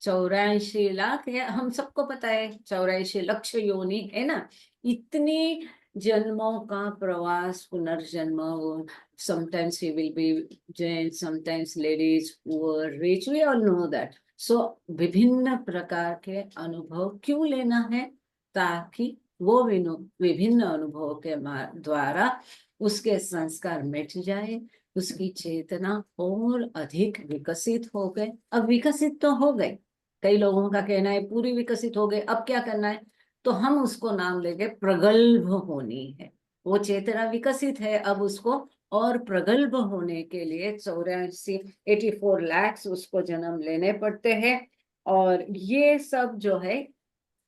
84 लाख, हम सबको पता है 84 लक्ष योनि है ना। इतनी जन्मों का प्रवास, पुनर्जन्म, sometimes he will be Jain, sometimes ladies, poor, rich, we all know that. So विभिन्न प्रकार के अनुभव क्यों लेना है? ताकि वो विभिन्न अनुभवों के द्वारा उसके संस्कार मिट जाए, उसकी चेतना और अधिक विकसित हो गए। अब विकसित तो हो गए, कई लोगों का कहना है पूरी विकसित हो गए, अब क्या करना है? तो हम उसको नाम लेंगे प्रगल्भ होनी है। वो चेतना विकसित है, अब उसको और प्रगल्भ होने के लिए 84 लाख उसको जन्म लेने पड़ते हैं। और ये सब जो है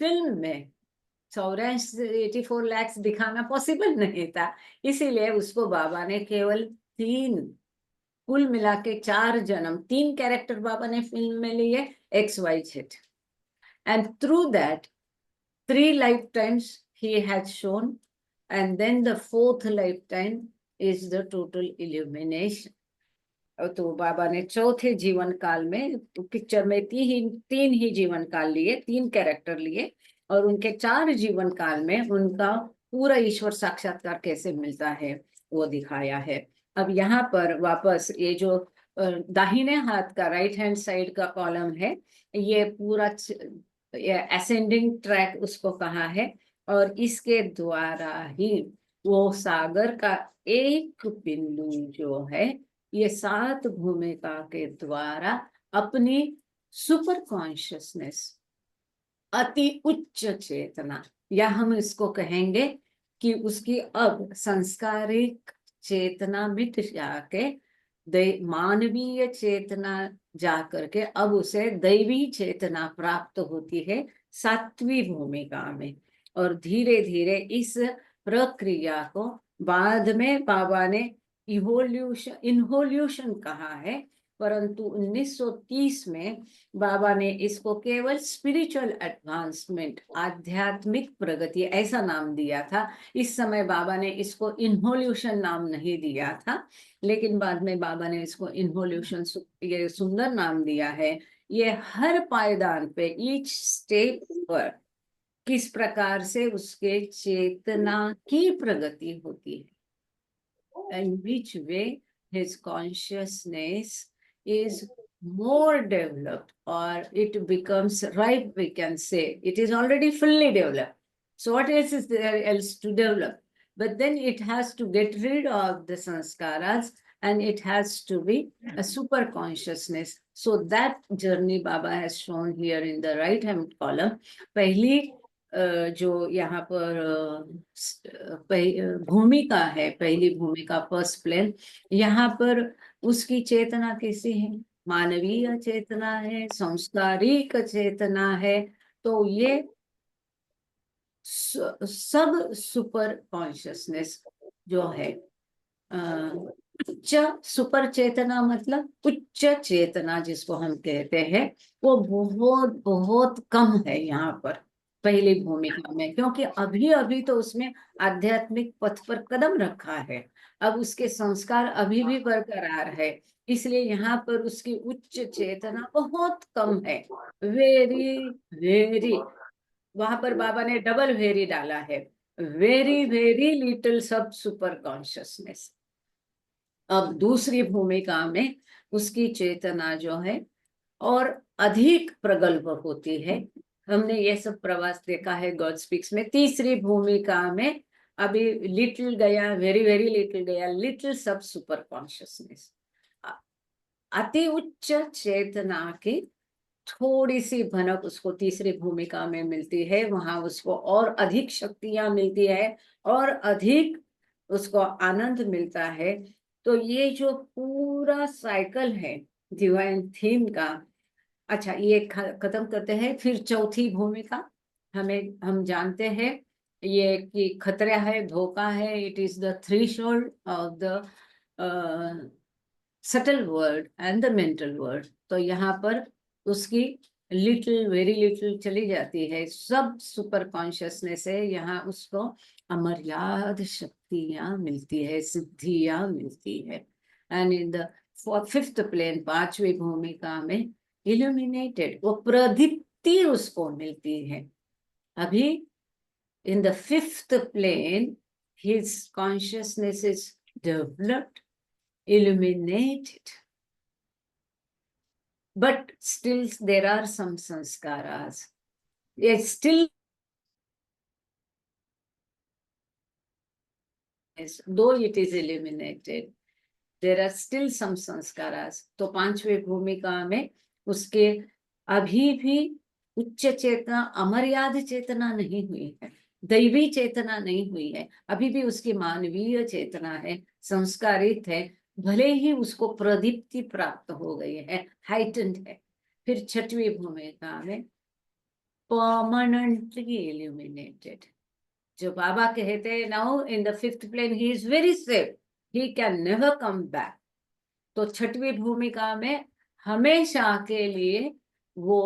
फिल्म में 84 लाख दिखाना पॉसिबल नहीं था, इसीलिए उसको बाबा ने केवल 3, कुल मिला के 4 जन्म, 3 कैरेक्टर बाबा ने फिल्म में लिए, XYZ, and through that 3 lifetimes he had shown, and then the 4th lifetime is the total illumination. तो बाबा ने चौथे जीवन काल में, पिक्चर में 3 ही जीवन काल लिए, 3 कैरेक्टर लिए, और उनके 4 जीवन काल में उनका पूरा ईश्वर साक्षात्कार कैसे मिलता है वो दिखाया है। अब यहाँ पर वापस ये जो दाहिने हाथ का राइट हैंड साइड का कॉलम है, ये पूरा असेंडिंग ट्रैक उसको कहा है, और इसके द्वारा ही वो सागर का एक बिंदु जो है, ये 7 भूमिका के द्वारा अपनी सुपर कॉन्शियसनेस, अति उच्च चेतना, या हम इसको कहेंगे कि उसकी अब संस्कारिक चेतना मिट जाके मानवीय चेतना जा करके अब उसे दैवी चेतना प्राप्त होती है 7वीं भूमिका में। और धीरे धीरे इस प्रक्रिया को बाद में बाबा ने इन्वोल्यूशन कहा है, परंतु 1930 में बाबा ने इसको केवल स्पिरिचुअल एडवांसमेंट, आध्यात्मिक प्रगति ऐसा नाम दिया था। इस समय बाबा ने इसको इन्वोल्यूशन नाम नहीं दिया था, लेकिन बाद में बाबा ने इसको इन्वोल्यूशन ये सुंदर नाम दिया है। ये हर पायदान पे, ईच स्टेप पर किस प्रकार से उसके चेतना की प्रगति होती है, in which way his consciousness is more developed, or it becomes ripe, we can say. It is already fully developed. So what else is there else to develop? But then it has to get rid of the sanskaras, and it has to be a super consciousness. So that journey Baba has shown here in the right hand column. पहली जो यहाँ पर भूमिका है, पहली भूमिका first plane, यहाँ पर उसकी चेतना कैसी है, मानवीय चेतना है, संस्कारिक चेतना है। तो ये सब सुपर कॉन्शियसनेस जो है, उच्च सुपर चेतना मतलब उच्च चेतना जिसको हम कहते हैं, वो बहुत बहुत कम है यहाँ पर पहली भूमिका में, क्योंकि अभी अभी तो उसमें आध्यात्मिक पथ पर कदम रखा है, अब उसके संस्कार अभी भी बरकरार है, इसलिए यहाँ पर उसकी उच्च चेतना बहुत कम है। वेरी वेरी, वहां पर बाबा ने डबल वेरी डाला है, वेरी वेरी लिटिल सब सुपर कॉन्शियसनेस। अब दूसरी भूमिका में उसकी चेतना जो है और अधिक प्रगल्भ होती है। हमने ये सब प्रवास देखा है गॉड स्पीक्स में। तीसरी भूमिका में अभी लिटिल गया, वेरी वेरी लिटिल गया, लिटिल सब सुपर कॉन्शियसनेस, अति उच्च चेतना की थोड़ी सी भनक उसको तीसरी भूमिका में मिलती है। वहां उसको और अधिक शक्तियां मिलती है और अधिक उसको आनंद मिलता है। तो ये जो पूरा साइकिल है डिवाइन थीम का, अच्छा ये खत्म करते हैं। फिर चौथी भूमिका हम जानते हैं ये कि खतरा है, धोखा है, it is the threshold of the subtle world and the mental world. तो यहाँ पर उसकी लिटिल वेरी लिटिल चली जाती है, सब सुपर कॉन्शियसनेस है, यहाँ उसको अमर्याद शक्तियां मिलती है, सिद्धियां मिलती है। And in the fifth plane, 5वीं भूमिका में इल्यूमिनेटेड, वो प्रदीप्ति उसको मिलती है। अभी in the fifth plane his consciousness is developed, illuminated, but still there are some sanskaras. Yes, still yes, though it is illuminated, there are still some sanskaras. तो 5वीं भूमिका में उसके अभी भी उच्च चेतना, अमर्याद चेतना नहीं हुई है, दैवी चेतना नहीं हुई है, अभी भी उसकी मानवीय चेतना है, संस्कारित है, भले ही उसको प्रदीप्ति प्राप्त हो गई है, हाइटेंड है। फिर 6वीं भूमिका में परमानेंटली इल्यूमिनेटेड, जो बाबा कहते हैं now in the fifth plane he is very safe, he can never come back. तो 6वीं भूमिका में हमेशा के लिए वो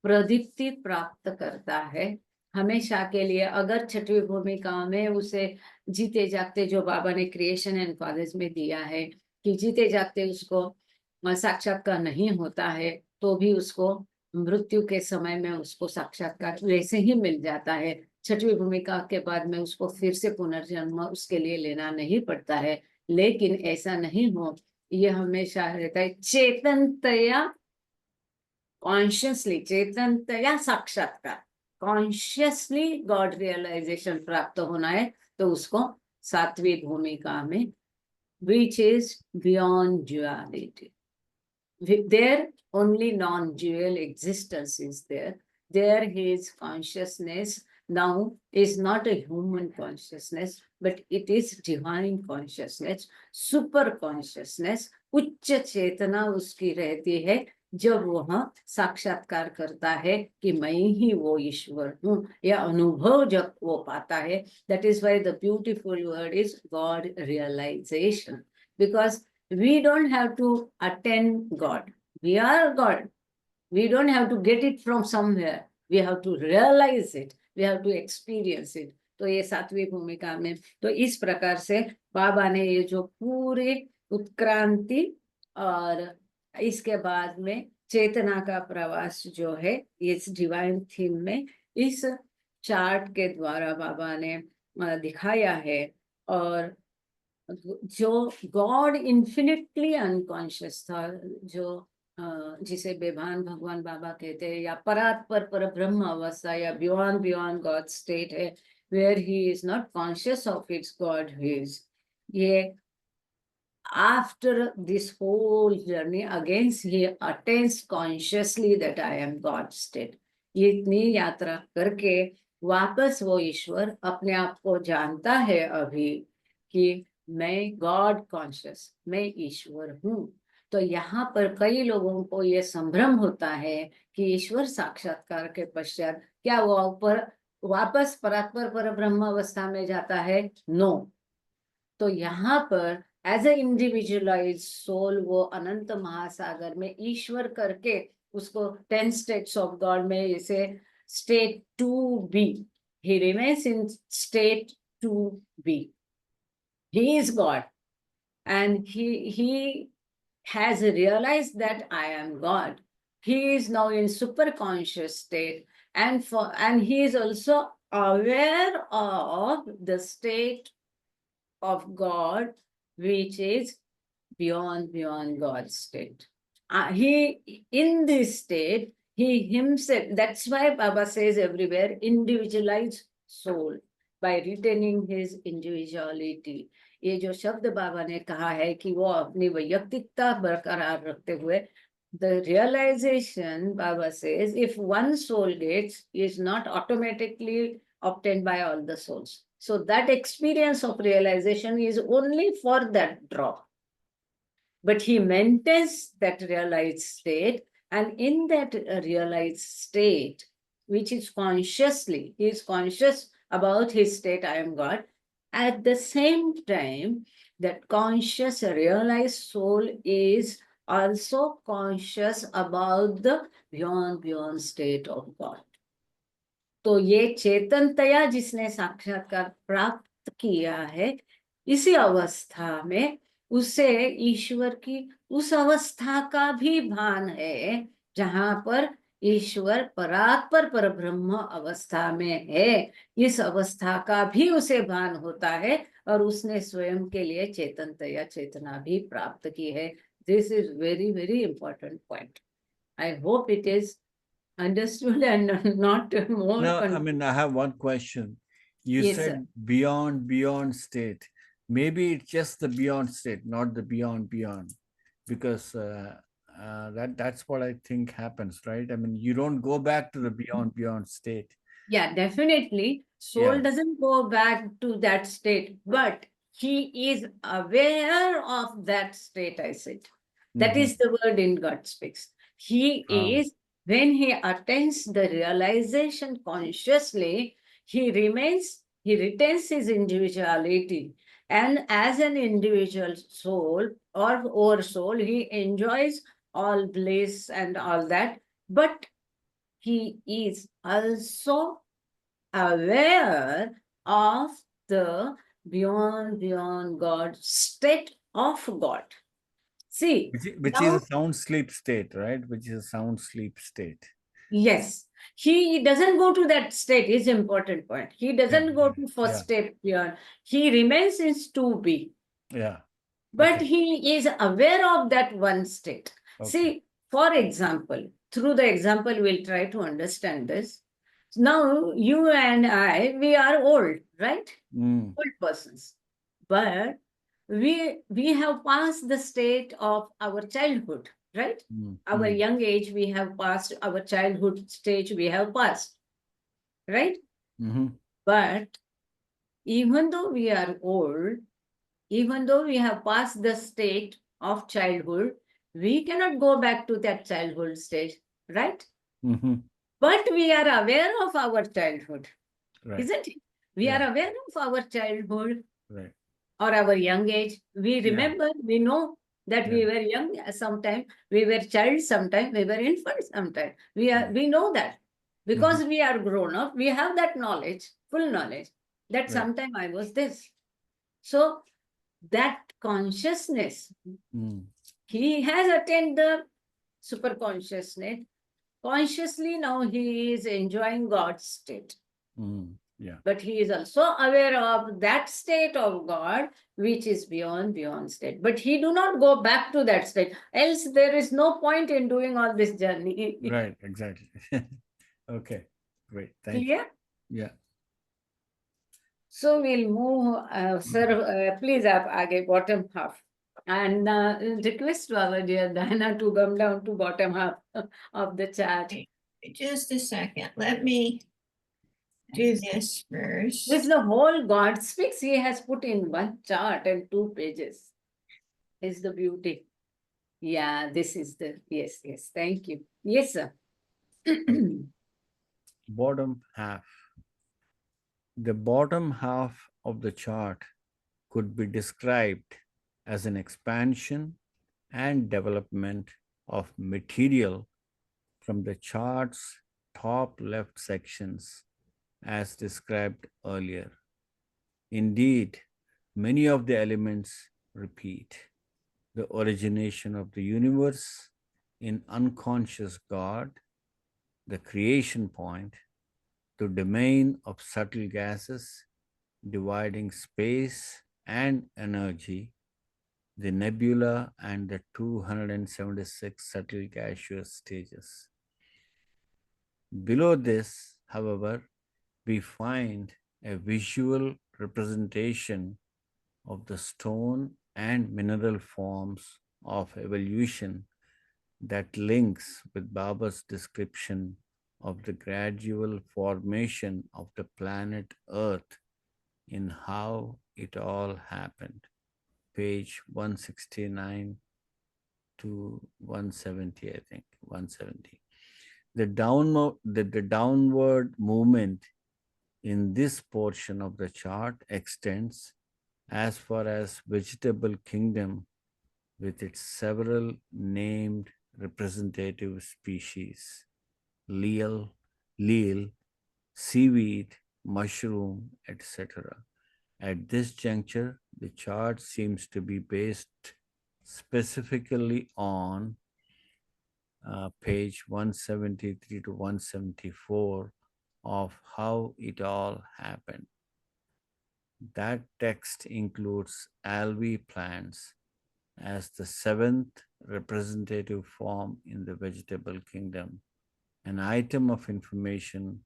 प्रदीप्ति प्राप्त करता है, हमेशा के लिए। अगर 6वीं भूमिका में उसे जीते जागते, जो बाबा ने क्रिएशन एंड कॉलेज में दिया है कि जीते जागते उसको साक्षात्कार नहीं होता है, तो भी उसको मृत्यु के समय में उसको साक्षात्कार वैसे ही मिल जाता है। छठवीं भूमिका के बाद में उसको फिर से पुनर्जन्म उसके लिए लेना नहीं पड़ता है। लेकिन ऐसा नहीं हो, ये हमेशा रहता है चेतनतया, कॉन्शियसली, चेतनतया साक्षात्कार, कॉन्शियसली गॉड रियलाइजेशन प्राप्त होना है, तो उसको सातवीं भूमिका में, which is beyond duality. There only non-dual existence is there. There his consciousness now is not a human consciousness, but it is divine consciousness, super consciousness, उच्च चेतना उसकी रहती है जब वह साक्षात्कार करता है कि मैं ही वो ईश्वर हूँ, यह अनुभव जब वो पाता है. That is why the beautiful word is God realization, because we don't have to attain God. We are God. We don't have to get it from somewhere. We have to realize it. We have to experience it. तो ये सातवीं भूमिका में, तो इस प्रकार से बाबा ने ये जो पूरे उत्क्रांति और इसके बाद में चेतना का प्रवास जो है, इस डिवाइन थीम में इस चार्ट के द्वारा बाबा ने दिखाया है. और जो गॉड इन्फिनिटली अनकॉन्शियस था, जो जिसे बेभान भगवान बाबा कहते हैं, या परात्पर पर ब्रह्म अवस्था, या बियॉन्ड गॉड स्टेट है, where he is not conscious of its God is. ये after this whole journey against he attains consciously that I am God state. ये इतनी यात्रा करके वापस वो ईश्वर अपने आप को जानता है अभी कि मैं गॉड कॉन्शियस, मैं ईश्वर हूँ. तो यहाँ पर कई लोगों को ये संभ्रम होता है कि ईश्वर साक्षात्कार के पश्चात क्या वो ऊपर वापस परात्पर पर ब्रह्म अवस्था में जाता है? नो. तो यहाँ पर एज ए इंडिविजुअलाइज सोल वो अनंत महासागर में ईश्वर करके उसको 10 स्टेट्स ऑफ गॉड में, इसे state 2B, he remains in state 2B. He is God and he has realized that I am God. He is now in super conscious state, and he is also aware of the state of God, which is beyond God's state. He, in this state, he himself, that's why Baba says everywhere, individualized soul, by retaining his individuality. ये जो शब्द बाबा ने कहा है कि वो अपनी वैयक्तिकता बरकरार रखते हुए, the realization, Baba says, if one soul gets, is not automatically obtained by all the souls. So that experience of realization is only for that drop. But he maintains that realized state, and in that realized state, which is consciously, he is conscious about his state, I am God. At the same time, that conscious realized soul is also conscious about the beyond state of God. तो ये चेतनतया जिसने साक्षात्कार प्राप्त किया है, इसी अवस्था में उसे ईश्वर की उस अवस्था का भी भान है जहां पर ईश्वर परात्पर पर ब्रह्म अवस्था में है. इस अवस्था का भी उसे भान होता है और उसने स्वयं के लिए चेतनतया चेतना भी प्राप्त की है. This is very very important point. I hope it is understood and not more. No, I mean, I have one question. You Yes, said sir. beyond state. Maybe it's just the beyond state, not the beyond, because that's what I think happens, right? I mean, you don't go back to the beyond state. Yeah, definitely. Soul Yeah. doesn't go back to that state, but he is aware of that state, I said. That Mhm. is the word in God speaks. He is, when he attains the realization consciously, he retains his individuality. And as an individual soul or oversoul, he enjoys all bliss and all that. But he is also aware of the beyond God state of God. See, Which is now, a sound sleep state, right? Which is a sound sleep state. Yes, he doesn't go to that state, is important point. He doesn't go to first yeah. step here. He remains in 2B, Yeah. but Okay. he is aware of that one state. Okay. See, for example, through the example, we'll try to understand this. Now, you and I, we are old, right? Mm, Old persons. But we have passed the state of our childhood, right? Our mm, young age, we have passed, our childhood stage, we have passed, right? mm-hmm. But even though we are old, even though we have passed the state of childhood, we cannot go back to that childhood stage, right? Mm-hmm. But we are aware of our childhood, Right. isn't it? We Yeah. are aware of our childhood Right. or our young age. We Yeah. remember, we know that we Yeah. were young sometime, we were child sometime, we were infant sometime. We know that because we are grown up, we have that knowledge, full knowledge that Right. sometime I was this. So that consciousness, Mm, he has attained the super consciousness. Consciously now he is enjoying God's state. yeah. But he is also aware of that state of God, which is beyond state. But he do not go back to that state. Else there is no point in doing all this journey. Right. Exactly. Okay. Great. Thank you. Clear? Yeah. So we'll move, sir, please up again, bottom half. And request to our dear Diana to come down to bottom half of the chart. Just a second. Let me do this first. This is the whole God speaks. He has put in one chart and 2 pages. Is the beauty. Yeah, this is the, yes, thank you. Yes, sir. Bottom half. The bottom half of the chart could be described as an expansion and development of material from the chart's top left sections as described earlier. Indeed, many of the elements repeat. The origination of the universe in unconscious God, the creation point, the domain of subtle gases, dividing space and energy, the nebula and the 276 subtle gaseous stages. Below this, however, we find a visual representation of the stone and mineral forms of evolution that links with Baba's description of the gradual formation of the planet Earth in How It All Happened, page 169 to 170, I think, 170. The downward movement in this portion of the chart extends as far as vegetable kingdom with its several named representative species, leal, seaweed, mushroom, etc. At this juncture, the chart seems to be based specifically on page 173 to 174 of How It All Happened. That text includes algae plants as the seventh representative form in the vegetable kingdom, an item of information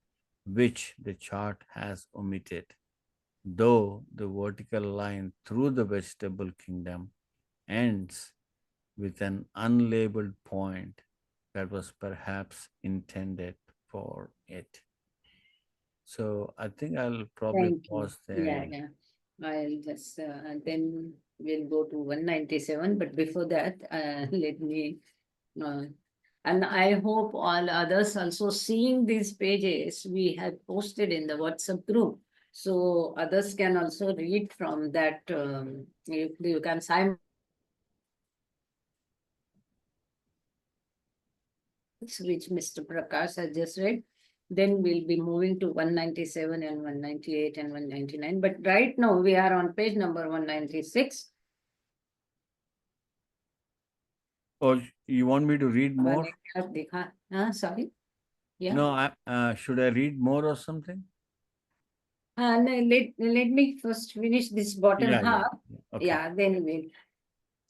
which the chart has omitted, though the vertical line through the vegetable kingdom ends with an unlabeled point that was perhaps intended for it. So I think I'll probably Thank you. pause there. Yeah. I'll just, and then we'll go to 197, but before that, let me, and I hope all others also seeing these pages we have posted in the WhatsApp group. So others can also read from that, if you can sign. Which Mr. Prakash has just read. Then we'll be moving to 197 and 198 and 199. But right now we are on page number 196. Oh, you want me to read more? Sorry. Yeah. No, should I read more or something? No, let me first finish this bottom Yeah, half. yeah. Okay. Yeah, then we'll.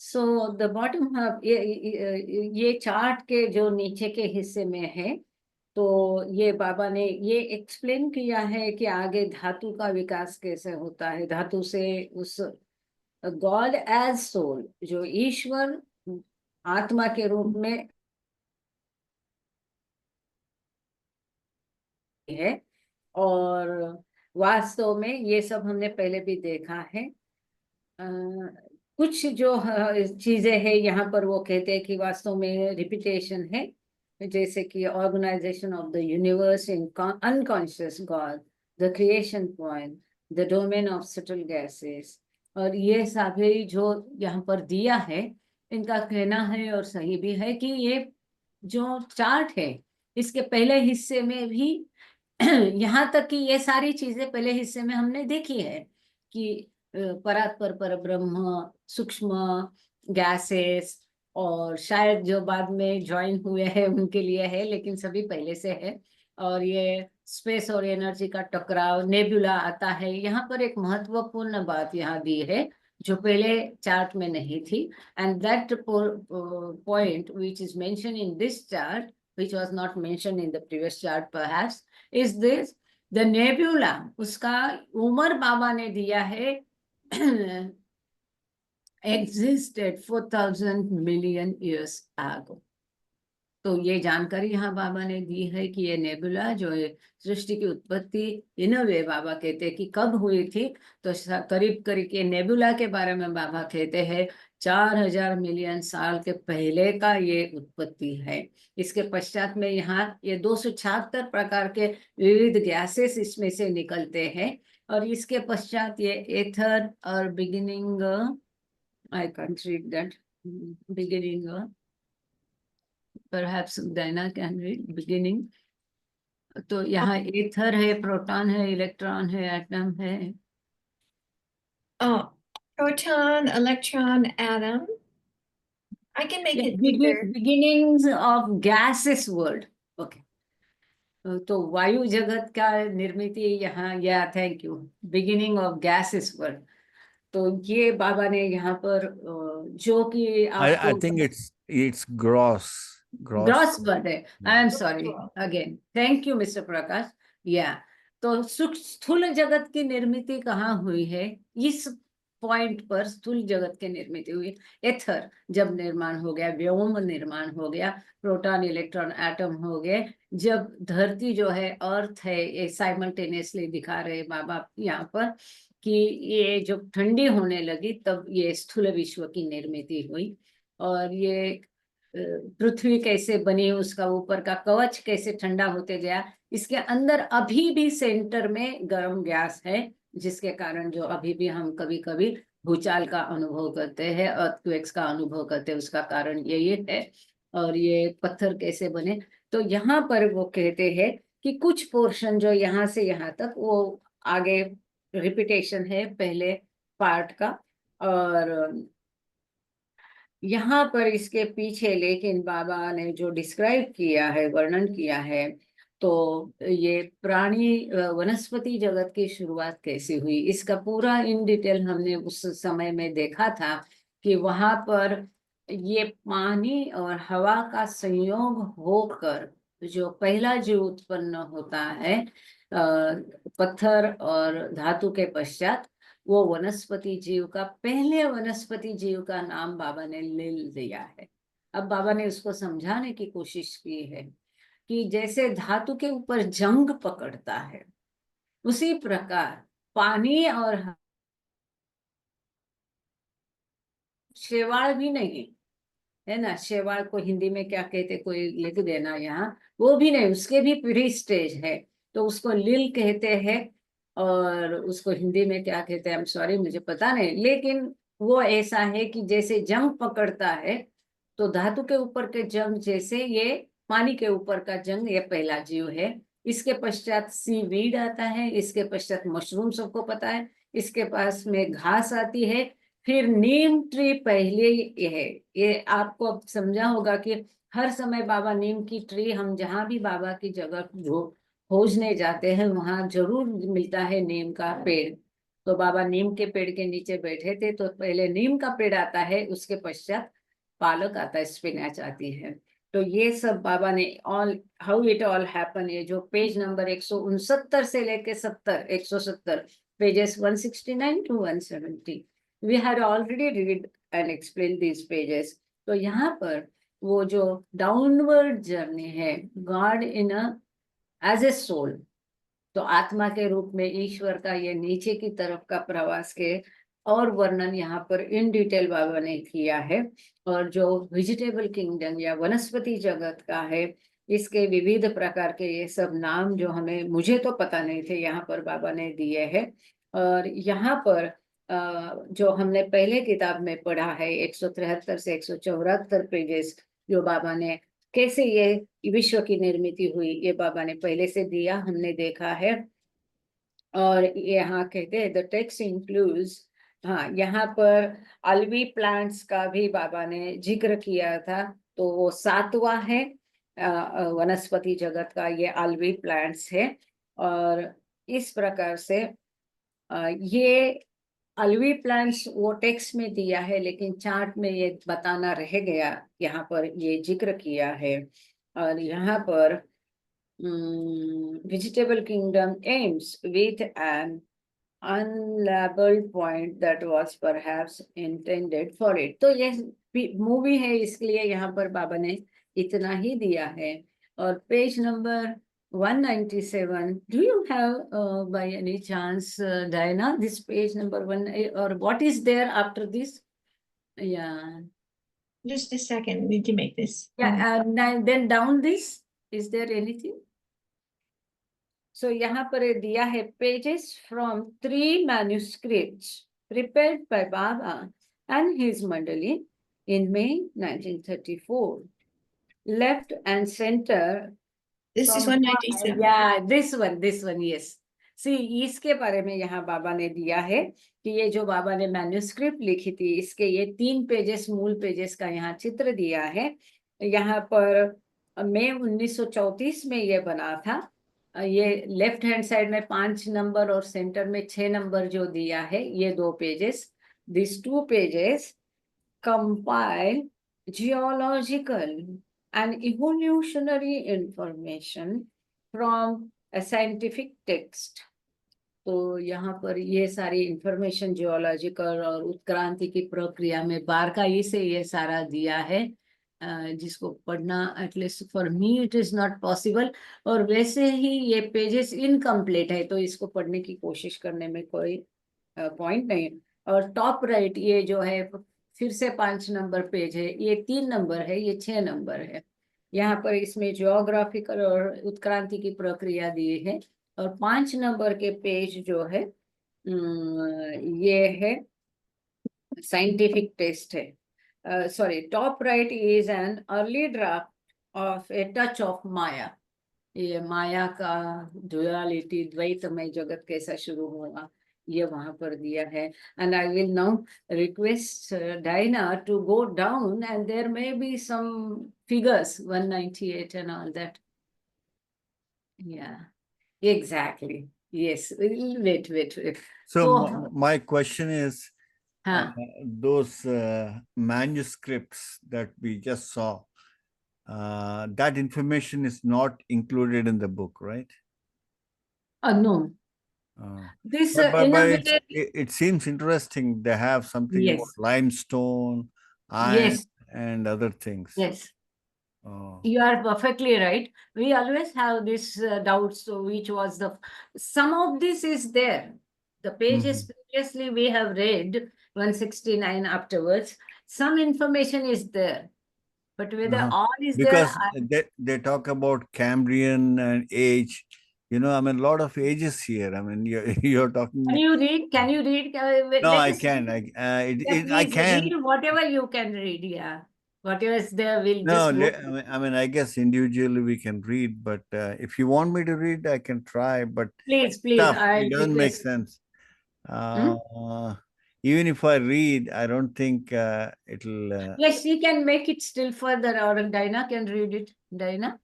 So the bottom half, ये chart के जो नीचे के हिस्से में है, तो ये बाबा ने ये एक्सप्लेन किया है कि आगे धातु का विकास कैसे होता है, धातु से उस गॉड एज सोल, जो ईश्वर आत्मा के रूप में है, और वास्तव में ये सब हमने पहले भी देखा है। कुछ जो चीजें हैं यहाँ पर वो कहते हैं कि वास्तव में रिपीटेशन है, जैसे कि organisation of the universe in unconscious God, the creation point, the domain of subtle gases, और ये सभी जो यहाँ पर दिया है, इनका कहना है और सही भी है कि ये जो चार्ट है इसके पहले हिस्से में भी यहाँ तक कि ये सारी चीजें पहले हिस्से में हमने देखी है कि परात्पर पर ब्रह्म, सूक्ष्म गैसेस, और शायद जो बाद में ज्वाइन हुए हैं उनके लिए है, लेकिन सभी पहले से है। और ये स्पेस और एनर्जी का टकराव, नेबुला आता है। यहाँ पर एक महत्वपूर्ण बात यहाँ दी है जो पहले चार्ट में नहीं थी, and that point which is mention in this chart, which was not mentioned in the previous chart perhaps, is this: the nebula, उसका उमर बाबा ने दिया है existed 4,000 million years ago। तो ये जानकारी यहाँ बाबा ने दी है कि ये नेबुला जो है सृष्टि की उत्पत्ति इन वे बाबा कहते हैं कि कब हुई थी, तो करीब करीब के नेबुला के बारे में बाबा कहते हैं 4,000 मिलियन साल के पहले का ये उत्पत्ति है। इसके पश्चात में यहाँ ये 276 प्रकार के विविध गैसेस इसमें से निकलते हैं, और इसके पश्चात ये एथर और beginning, I can't read that, beginning, perhaps Diana can read beginning। तो यहाँ एथर है, प्रोटॉन है, इलेक्ट्रॉन है, एटम है। Oh, proton, electron, atom. I can make it bigger. Beginnings of gaseous world। Okay, तो वायु जगत का निर्मित यहाँ, या thank you, beginning of gases world. तो ये बाबा ने यहाँ पर जो कि I आपको think it's gross वर्ड है। I am sorry again, thank you mister Prakash. या तो स्थूल जगत की निर्मिति कहाँ हुई है, इस पॉइंट पर स्थूल जगत की निर्मिति हुई। एथर जब निर्माण हो गया, व्योम निर्माण हो गया, प्रोटॉन, इलेक्ट्रॉन, एटम हो गए, जब धरती जो है, अर्थ है, ये साइमल्टेनियसली दिखा रहे बाबा यहाँ पर कि ये जब ठंडी होने लगी तब ये स्थूल विश्व की निर्मिति हुई। और ये पृथ्वी कैसे बनी, उसका ऊपर का कवच कैसे ठंडा होते गया, इसके अंदर अभी भी सेंटर में गर्म गैस है, जिसके कारण जो अभी भी हम कभी कभी भूचाल का अनुभव करते हैं, अर्थक्वेक्स का अनुभव करते हैं, उसका कारण यही है। और ये पत्थर कैसे बने, तो यहाँ पर वो कहते हैं कि कुछ पोर्शन जो यहाँ से यहाँ तक, वो आगे रिपीटेशन है पहले पार्ट का, और यहाँ पर इसके पीछे लेकिन बाबा ने जो डिस्क्राइब किया है, वर्णन किया है, तो ये प्राणी वनस्पति जगत की शुरुआत कैसे हुई, इसका पूरा इन डिटेल हमने उस समय में देखा था कि वहां पर ये पानी और हवा का संयोग होकर जो पहला जीव उत्पन्न होता है पत्थर और धातु के पश्चात, वो वनस्पति जीव का, पहले वनस्पति जीव का नाम बाबा ने ले दिया है। अब बाबा ने उसको समझाने की कोशिश की है कि जैसे धातु के ऊपर जंग पकड़ता है, उसी प्रकार पानी और शेवाल भी नहीं है ना, शेवाल को हिंदी में क्या कहते, कोई लिख देना यहाँ, वो भी नहीं, उसके भी प्री स्टेज है, तो उसको लिल कहते हैं, और उसको हिंदी में क्या कहते हैं, आई एम सॉरी मुझे पता नहीं, लेकिन वो ऐसा है कि जैसे जंग पकड़ता है, तो धातु के ऊपर के जंग जैसे ये पानी के ऊपर का जंग, ये पहला जीव है। इसके पश्चात सीवीड आता है, इसके पश्चात मशरूम, सबको पता है, इसके पास में घास आती है, फिर नीम ट्री पहले ये है। ये आपको अब समझा होगा कि हर समय बाबा नीम की ट्री, हम जहाँ भी बाबा की जगह जो खोजने जाते हैं वहां जरूर मिलता है नीम का पेड़। तो बाबा नीम के पेड़ के नीचे बैठे थे, तो पहले नीम का पेड़ आता है, उसके पश्चात पालक आता है, स्पिनच आती है। तो ये सब बाबा ने all how it all happen, ये जो पेज नंबर 169 से लेके 70, 170 pages 169 to 170, we had already read and explained these pages. तो यहाँ पर वो जो डाउनवर्ड जर्नी है, God in as a soul, तो आत्मा के रूप में ईश्वर का ये नीचे की तरफ का प्रवास के और वर्णन यहाँ पर इन डिटेल बाबा ने किया है। और जो वेजिटेबल किंगडम या वनस्पति जगत का है, इसके विविध प्रकार के ये सब नाम जो हमें, मुझे तो पता नहीं थे, यहाँ पर बाबा ने दिए हैं। और यहाँ पर जो हमने पहले किताब में पढ़ा है 173 से 174 पेजेस, जो बाबा ने कैसे ये विश्व की निर्मिति हुई, ये बाबा ने पहले से दिया, हमने देखा है। और यहाँ कहते हैं द टेक्स्ट इंक्लूड्स, हाँ यहाँ पर अलवी प्लांट्स का भी बाबा ने जिक्र किया था, तो वो 7वां है वनस्पति जगत का, ये अलवी प्लांट्स है। और इस प्रकार से ये अलवी प्लांट्स वो टेक्स्ट में दिया है, लेकिन चार्ट में ये बताना रह गया, यहाँ पर ये जिक्र किया है। और यहाँ पर vegetable kingdom aims with an unlabeled point that was perhaps intended for it। तो ये मूवी है, इसलिए यहाँ पर बाबा ने इतना ही दिया है। और page number 197, do you have by any chance Diana this page number 1, or what is there after this? Yeah, Just a second, need to make this. yeah, and then down this, is there anything? So यहाँ पर दिया है pages from 3 manuscripts prepared by Baba and his Mandali in May 1934. Left and center. This is from- 197. Yeah, this one, yes. See, इसके बारे में यहाँ बाबा ने दिया है कि ये जो बाबा ने मैन्युस्क्रिप्ट लिखी थी, इसके ये 3 पेजेस, मूल पेजेस का यहाँ चित्र दिया है। यहाँ पर मई 1934 में ये बना था। ये लेफ्ट हैंड साइड में 5 नंबर और सेंटर में 6 नंबर जो दिया है, ये 2 pages, this 2 pages compile geological and evolutionary information from a scientific text। तो यहाँ पर ये सारी इंफॉर्मेशन जियोलॉजिकल और उत्क्रांति की प्रक्रिया में बारकाई से ये सारा दिया है, जिसको पढ़ना at least for me it is not possible. और वैसे ही ये पेजेस इनकम्प्लीट है, तो इसको पढ़ने की कोशिश करने में कोई पॉइंट नहीं। और टॉप राइट ये जो है फिर से 5 नंबर पेज है, ये 3 नंबर है, ये 6 नंबर है। यहाँ पर इसमें जियोग्राफिकल और उत्क्रांति की प्रक्रिया दी है। और 5 नंबर के पेज जो है ये है साइंटिफिक टेस्ट है। Sorry, top right is an early draft of a touch of maya. ये माया का ड्युअलिटी, द्वैतमय जगत कैसा शुरू होगा, ये वहां पर दिया है। And I will now request Diana to go down and there may be some figures 198 and all that. Yeah exactly, yes, wait. So my question is, हाँ, those manuscripts that we just saw, that information is not included in the book, right? no, this in a way, it seems interesting. They have something yes, about limestone, iron, yes, and other things. yes, Oh. you are perfectly right. We always have this doubts, so which was the, some of this is there, the pages previously we have read 169 afterwards, some information is there, but whether all is Because there, they talk about Cambrian and age. You know, I mean, a lot of ages here. I mean, you're talking. can you read? No, Let I us can. read. I Please can. read whatever you can read. Yeah, whatever is there, we'll No, just go. I mean, I guess individually we can read, but if you want me to read, I can try. But Please, tough. I It doesn't make request. sense. even if I read, I don't think it'll. Yes, she can make it still further, or Dinah can read it. Dinah?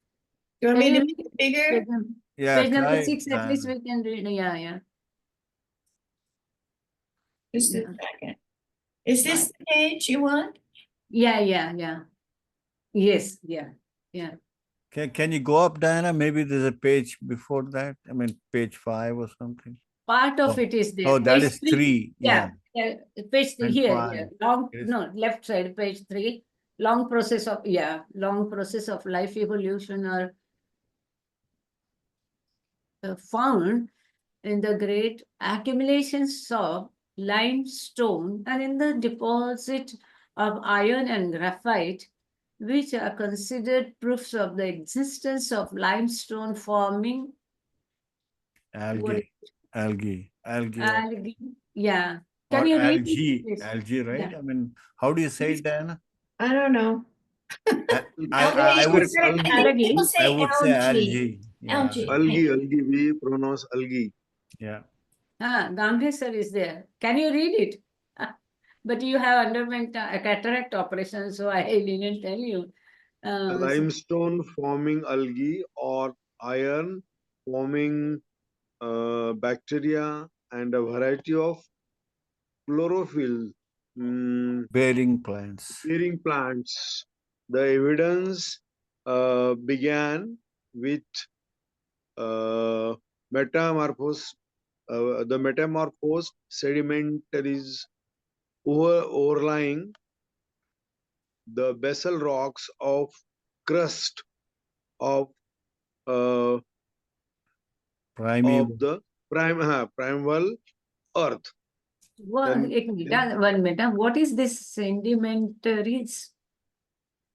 You want me Can to you make it bigger? Yeah, Page number try. 6, at least we can read. Yeah, yeah. Just a Yeah. second. Is this the page you want? Yeah, yeah, yeah. Yes, yeah, yeah. Can you go up, Diana? Maybe there's a page before that. I mean, page 5 or something. Part of Oh. it is there. Oh, that Page is 3. 3. Yeah, yeah. Page 3 And here, 5. here. Long, Yes. no, left side, page 3. Long process of, yeah, long process of life evolution are found in the great accumulations of limestone and in the deposit of iron and graphite, which are considered proofs of the existence of limestone forming Algae. Algae. algae. Yeah. Can Or you read it, algae. please? Algae, right? Yeah. I mean, how do you say it, Diana? I don't know. I would Algae. Correct, I think algae. people I say would say algae. algae. Yeah. Algae. Algae, we pronounce algae. Yeah. Gamhe sir is there. Can you read it? But you have underwent a cataract operation, so I didn't tell you. So- Limestone forming algae or iron forming bacteria and a variety of chlorophyll Bearing plants. bearing plants. The evidence began with metamorphosed the metamorphosed sedimentaries overlying the basal rocks of crust of Primeval. the primeval earth. One, Then- 1 minute. What is this sedimentaries?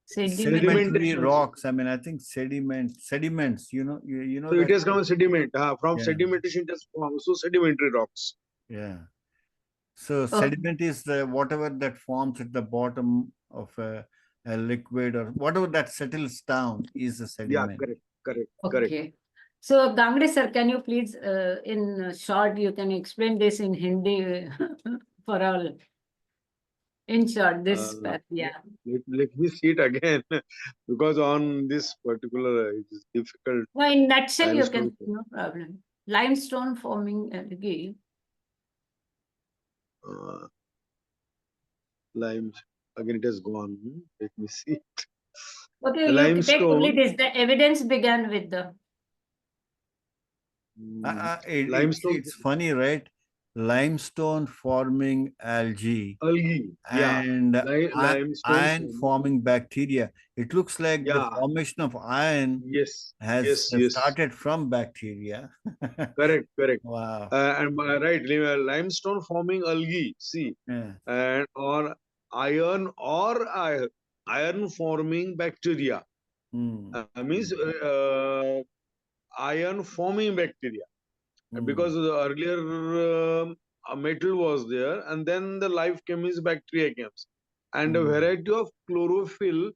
Sedimentary Sedimentation. rocks. I mean, I think sediments, you know So it that. has come as sediment. From Yeah. sedimentation, it has formed. So sedimentary rocks. Yeah. So sediment is the whatever that forms at the bottom of a liquid or whatever that settles down is a Yeah, sediment. correct. Okay. So, Gangde sir, can you please, in short, you can explain this in Hindi for all. In short, this part, yeah. Let me see it again because on this particular it is difficult. No, in nutshell, you can, Limestone. no problem. Limestone forming algae. Limes again it has gone. Let me see. Okay, The you take only limestone. this. The evidence began with the. Limestone It's funny, right? Limestone forming algae algae. Yeah. and Limestone iron forming bacteria. It looks like the Yeah. formation of iron Yes. has Yes. started from bacteria. Correct. Wow. And right, limestone forming algae. See, Yeah. and or iron forming bacteria. Mm. Means iron forming bacteria. Because the earlier a metal was there, and then the life came is bacteria comes, and a variety of chlorophyll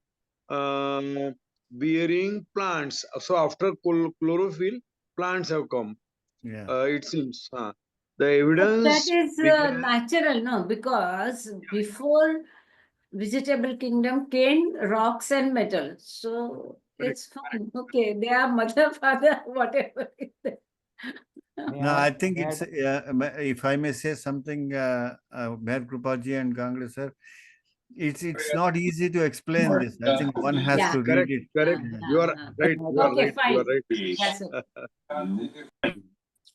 bearing plants. So after chlorophyll, plants have come. Yeah. It seems the But evidence. that is began- natural, no? Because before vegetable kingdom came rocks and metal. So it's fine. Okay, they are mother, father, whatever. No, I think it's, if I may say something, Meher Krupaji and Gangle sir, it's not easy to explain this. I think one has Yeah. to read it. Correct. You are right. You are Okay, right. fine. You are right. That's it.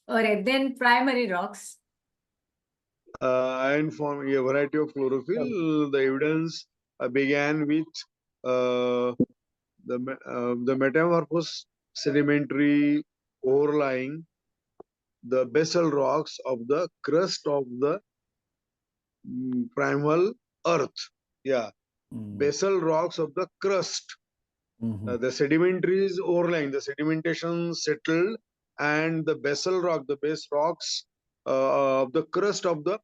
All right, then primary rocks. Iron forming a variety of chlorophyll. The evidence began with the metamorphosed sedimentary overlying the basal rocks of the crust of the primal earth. Yeah, basal rocks of the crust. The sedimentaries overlying, the sedimentation settled, and the basal rock, the base rocks of the crust of the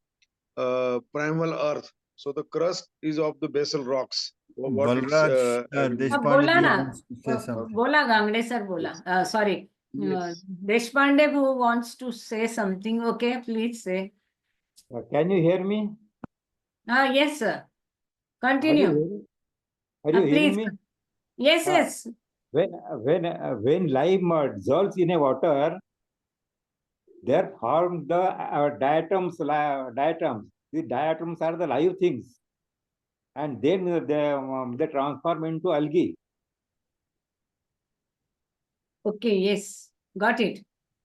primal earth. So the crust is of the basal rocks. Balraj Deshpande Bola ji na. wants to say something. Bola Gangne sir bola. Sorry. Yes. Deshpande who wants to say something. Okay, please say. Can you hear me? Yes, sir. Are Continue. you hearing Please. me? Yes, Uh, yes. When lime dissolves in a water, there form the diatoms. Diatoms. The diatoms are the live things, and then they transform into algae. Okay, yes. Got it.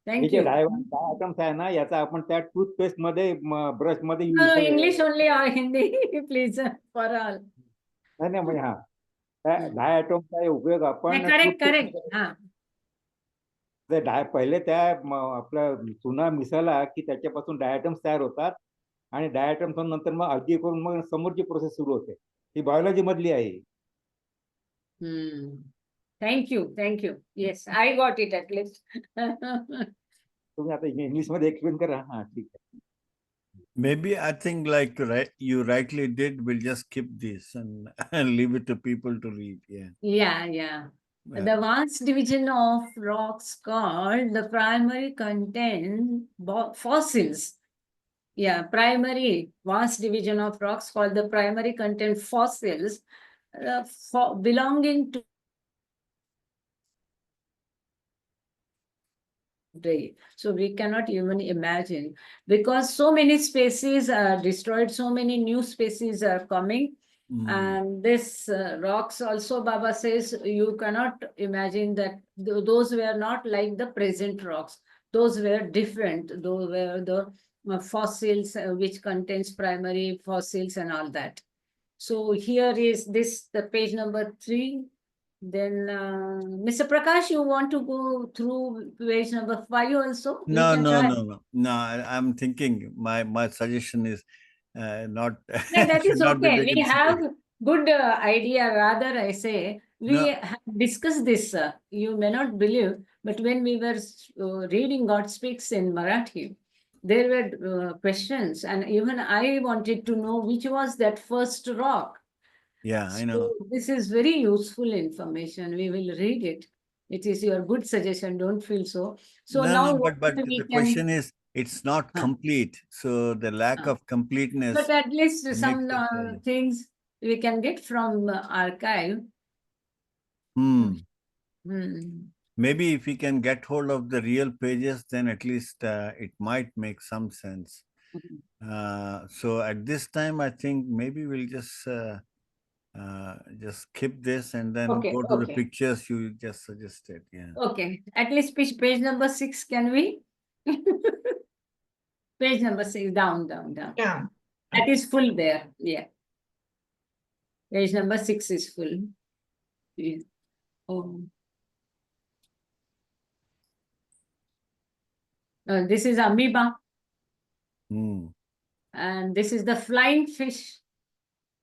हे Thank जे you. Diatoms आहे ना, याचा आपण त्या toothpaste मध्ये brush मध्ये No, English only or Hindi, please, for all. नाही म्हणजे हा डायटमचा उपयोग आपण Correct, correct. पहिले त्या आपलं चुना मिसळला की त्याच्यापासून डायटम्स तयार होतात आणि डायटम्स नंतर मग अगदी करून मग समोरची प्रोसेस सुरू होते. ही बायोलॉजी मधली आहे. Thank you, thank you. Yes, I got it at least. तुम्ही आता इंग्लिश मध्ये एक्सप्लेन करा. हा ठीक आहे. Maybe I think like you rightly did, we'll just skip this and, and leave it to people to read. Yeah. Yeah. Yeah. The vast division of rocks called the primary content fossils. Yeah, primary vast division of rocks called the primary content fossils belonging to day. So we cannot even imagine, because so many species are destroyed, so many new species are coming. And this rocks also, Baba says, you cannot imagine that those were not like the present rocks. Those were different. Those were the fossils which contains primary fossils and all that. So here is this, the page number 3. Then, Mr. Prakash, you want to go through page number 5 also? No, We can no, try. no, no, no. I'm thinking my suggestion is not Yeah, that should is not be okay. taken We have seriously. good idea. Rather, I say, we No. have discussed this. You may not believe, but when we were reading God Speaks in Marathi, there were questions, and even I wanted to know which was that first rock. Yeah, I know. So this is very useful information. We will read it. It is your good suggestion. Don't feel so. So No, now no, what but we the can, question is, it's not Huh. complete. So the lack of completeness. but at least makes some it, things we can get from archive. Maybe if we can get hold of the real pages, then at least it might make some sense. So at this time, I think maybe we'll just skip this and then Okay, go to the okay. pictures you just suggested. Yeah. Okay, at least page number 6, can we? Page number 6, down. Yeah. That is full there. Yeah. Page number 6 is full. Yeah. Oh. This is amoeba. And this is the flying fish.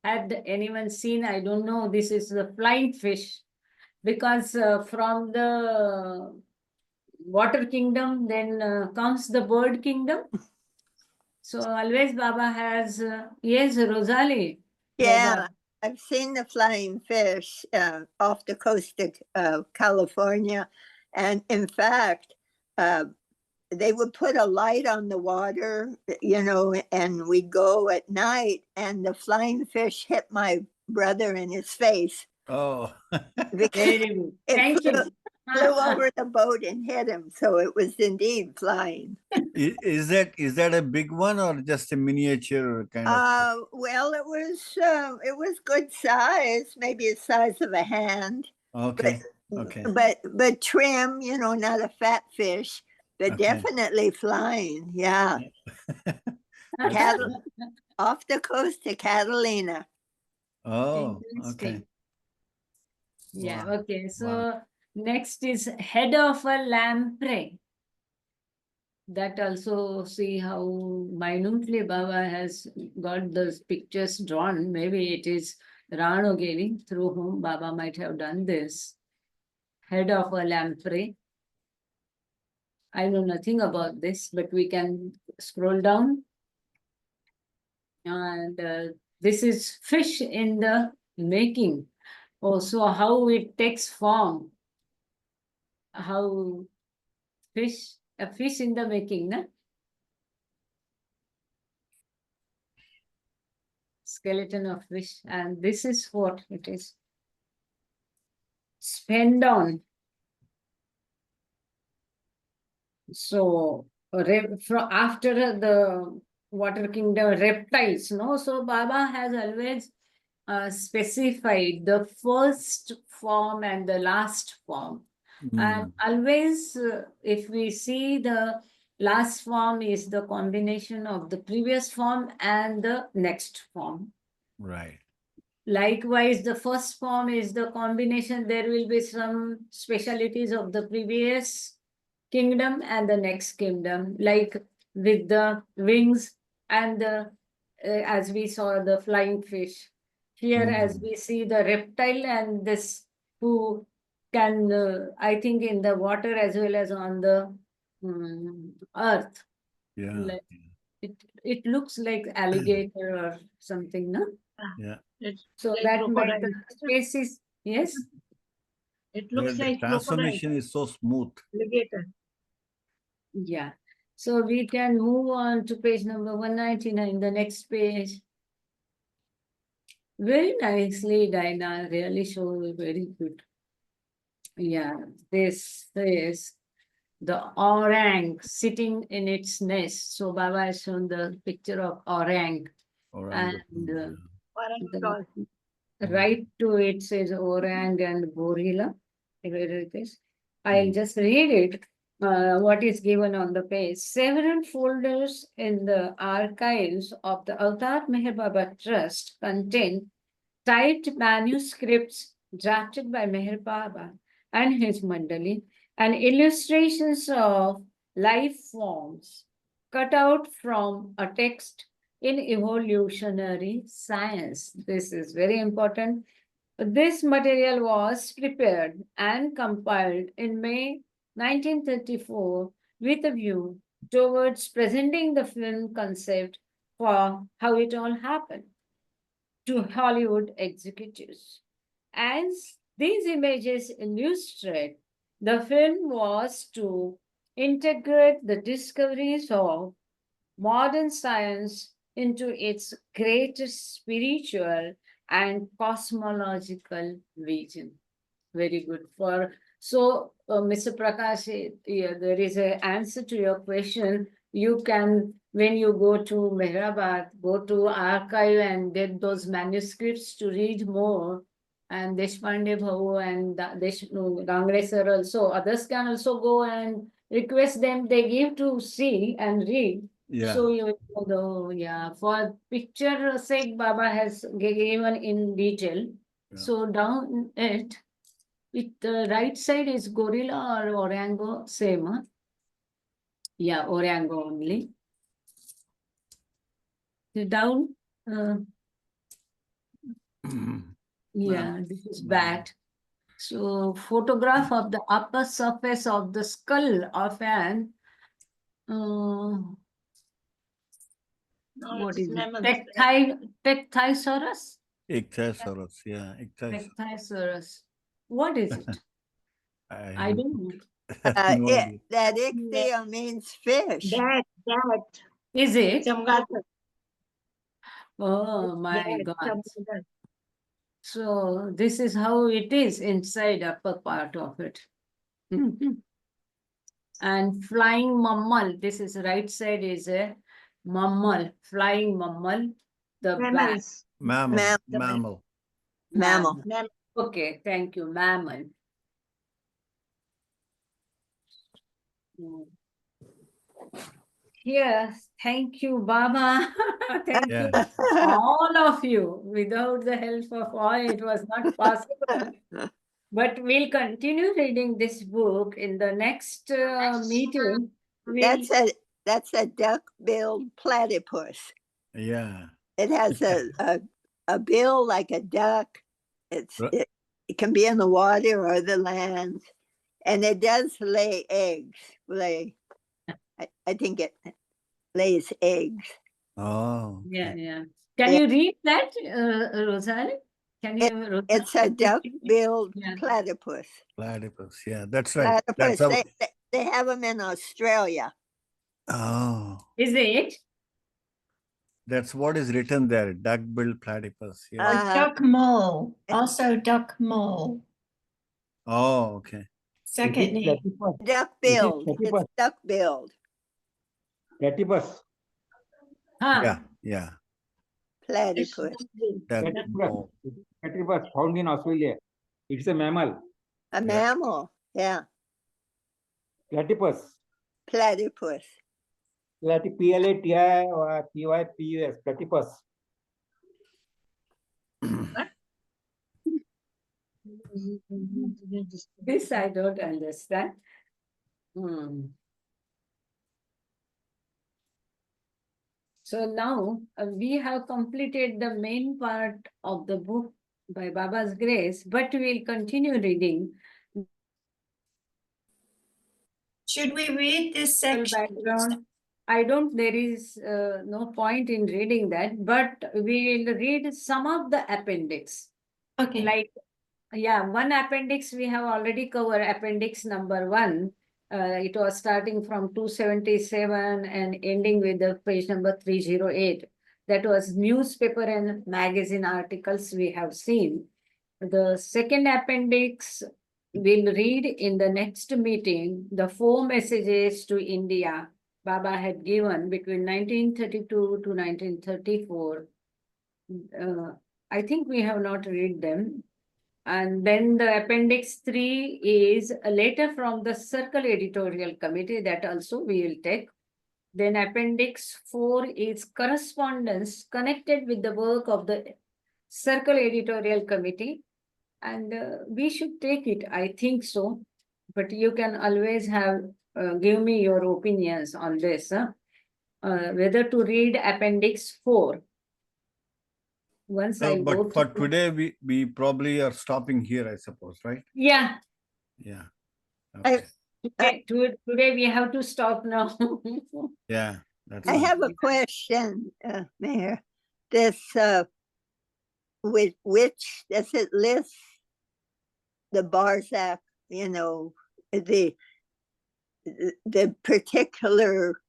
Had anyone seen? I don't know. This is the flying fish. Because from the water kingdom, then comes the bird kingdom. So always Baba has, yes, Rosalie. Yeah, Baba. I've seen the flying fish off the coast of California. And in fact, they would put a light on the water, and we'd go at night, and the flying fish hit my brother in his face. Oh. Very good. Thank you. Flew over the boat and hit him. So it was indeed flying. Is that a big one or just a miniature kind of? Well, it was good size, maybe the size of a hand. Okay. But trim, not a fat fish, but definitely flying. Yeah. Off the coast of Catalina. Oh, okay. Yeah, Wow. okay. So next is head of a lamprey. That also, see how minutely Baba has got those pictures drawn. Maybe it is Ranogeni, through whom Baba might have done this. Head of a lamprey. I know nothing about this, but we can scroll down. And this is fish in the making. Also, how it takes form. How a fish in the making, na? skeleton of fish, and this is what it is. Spend on. So from after the water kingdom reptiles, no. So Baba has always specified the first form and the last form. And always, if we see the last form is the combination of the previous form and the next form. Right. Likewise, the first form is the combination. There will be some specialities of the previous kingdom and the next kingdom, like with the wings and the, as we saw the flying fish. Here, as we see the reptile and this who can, I think, in the water as well as on the earth. Yeah. Like, it looks like alligator or something, no? Yeah. It's So like that might crocodile. the space is, yes, It looks The like crocodile, transformation is so smooth. alligator. yeah. So we can move on to page number 199, the next page. Very nicely, Dinah, really show very good. Yeah, this is the orang sitting in its nest. So Baba has shown the picture of orang, Orangutan, and Orangutan. right to it says orang and gorilla, where it is. I'll just read it, what is given on the page. Several folders in the archives of the Avtar Meher Baba Trust contain typed manuscripts drafted by Meher Baba and his mandali, and illustrations of life forms cut out from a text in evolutionary science. This is very important. This material was prepared and compiled in May 1934 with a view towards presenting the film concept for how it all happened to Hollywood executives. As these images illustrate, the film was to integrate the discoveries of modern science into its greatest spiritual and cosmological vision. Very good. Mr. Prakash, there is an answer to your question. You can, when you go to Mehrabad, go to archive and get those manuscripts to read more. And Deshpande Bhavu and Gangre sir also, others can also go and request them. They give to see and read. Yeah. So you know, yeah, for picture sake, Baba has given in detail. Yeah. So down it, the right side is gorilla or orango, same, huh? Yeah, orango only. The down, yeah, this is bat. So photograph of the upper surface of the skull of an No, what it's is mammals. it? Tecthysaurus? Ichthyosaurus, yeah. Ichthyosaurus. Tecthysaurus. What is it? I don't know. No Yeah, idea. that ichthyo means fish. That. Is it? Chamgatar. Oh my That, God. chamgatar. So this is how it is inside upper part of it. Mhm. And flying mammal, this is right side is a mammal, flying mammal, the bat. Mammals. Mammal. Mam- Mammal. Mammal. Mammal. Okay, thank you, mammal. Yes, thank you, Baba. Thank you, Yeah. all of you. Without the help of all, it was not possible. But we'll continue reading this book in the next meeting. That's a duck-billed platypus. Yeah. It has a bill like a duck. Right. It can be in the water or the land, and it does lay eggs. I think it lays eggs. Oh. Yeah. Can Yeah. you read that, Rosalie? Can you? Rosalie, It's a can you read it? duck-billed Yeah. platypus. Platypus. Yeah, that's right. Platypus. That's how. They have them in Australia. Oh. Is it? That's what is written there, duck-billed platypus. Yeah. Uh, Duck mole, also duck mole, Oh, okay. second name. Platypus. duck-billed, it's platypus. duck-billed, Platypus. Huh. Yeah, yeah. platypus. Duck Platypus. mole. Platypus found in Australia. It's a mammal. A mammal, yeah, Platypus. platypus. Platypus. Platypus. This I don't understand. So now we have completed the main part of the book by Baba's grace, but we will continue reading. Should we read this Well, section? background. I don't, there is no point in reading that, but we will read some of the appendix. Okay, Like, yeah, one appendix we have already covered, appendix number 1. It was starting from 277 and ending with the page number 308. That was newspaper and magazine articles we have seen. The second appendix we'll read in the next meeting, the 4 messages to India Baba had given between 1932 to 1934. I think we have not read them. And then the appendix 3 is a letter from the Circle Editorial Committee that also we will take. Then appendix 4 is correspondence connected with the work of the Circle Editorial Committee. And we should take it, I think so. But you can always have, give me your opinions on this, whether to read appendix 4. Once I go But for through- today, we probably are stopping here, I suppose, right? Yeah, Yeah. I- Okay. today we have to stop now. Yeah, that's I fine. have a question, Mayor. This, which, does it list the Barzak, you know, the particular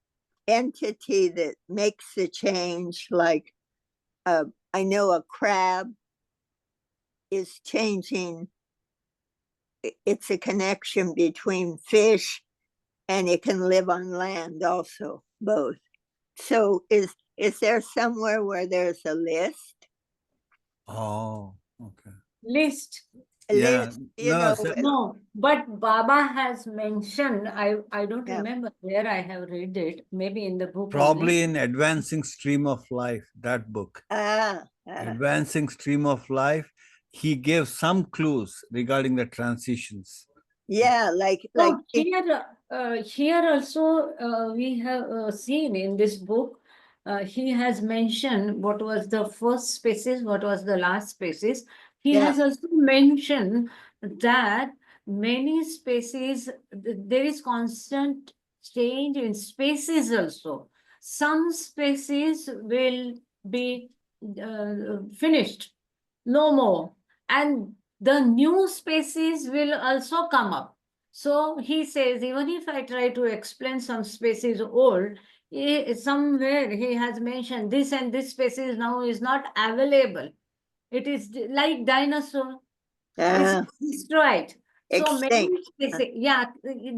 entity that makes the change, like, I know a crab is changing. It's a connection between fish and it can live on land also, both. So is there somewhere where there's a list? Oh, okay. List. A Yeah, list, you no, know, so- No, but Baba has mentioned, I don't Yeah. remember where I have read it, maybe in the book. only. Probably in Advancing Stream of Life, that book. Advancing Stream of Life, he gave some clues regarding the transitions. yeah, like Here also we have seen in this book, he has mentioned what was the first species, what was the last species. He Yeah. has also mentioned that many species, there is constant change in species also. Some species will be finished, no more, and the new species will also come up. So he says, even if I try to explain some species old, somewhere he has mentioned this and this species now is not available. It is like dinosaur, uh, it's destroyed. So many extinct. species, yeah,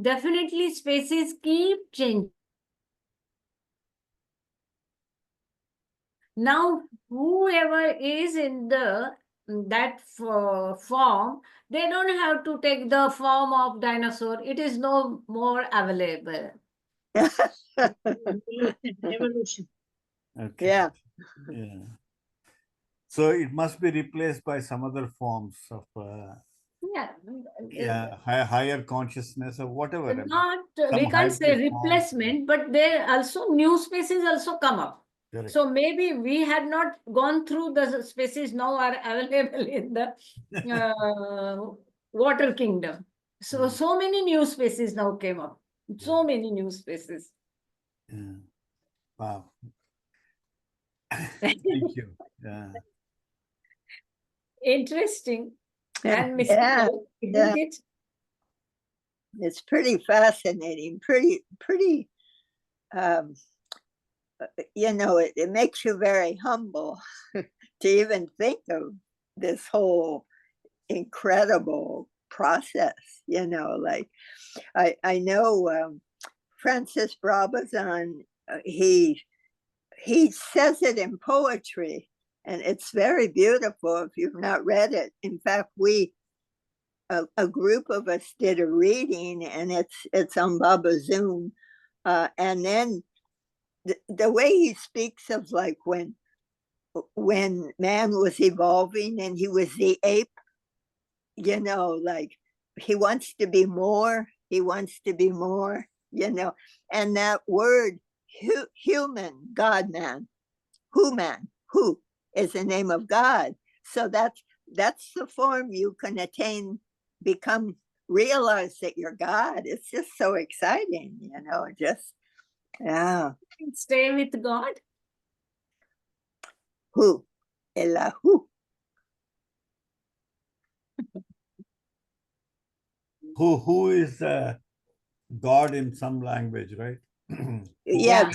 definitely species keep changing. Now, whoever is in that form, they don't have to take the form of dinosaur. It is no more available. Evolution. Okay. Yeah. Yeah. So it must be replaced by some other forms of Yeah. higher consciousness or whatever. I mean. Not, Some we can't say hybrid forms. replacement, but there also new species also come up. Correct. So maybe we had not gone through the species now are available in the water kingdom. So many new species now came up. So many new species. Yeah. Wow. Thank you. Yeah. Interesting Yeah, and yeah, mystical, isn't it? it's pretty fascinating, pretty it makes you very humble to even think of this whole incredible process, like I know Francis Brabazon, he says it in poetry, and it's very beautiful if you've not read it. In fact, a group of us did a reading, and it's on Baba Zoom. And then the way he speaks of like when man was evolving and he was the ape, like he wants to be more, and that word human, God man, who is the name of God. So that's the form you can attain, realize that you're God. It's just so exciting, yeah. Stay with God. Who? Elahu. Who is God in some language, right? Yeah.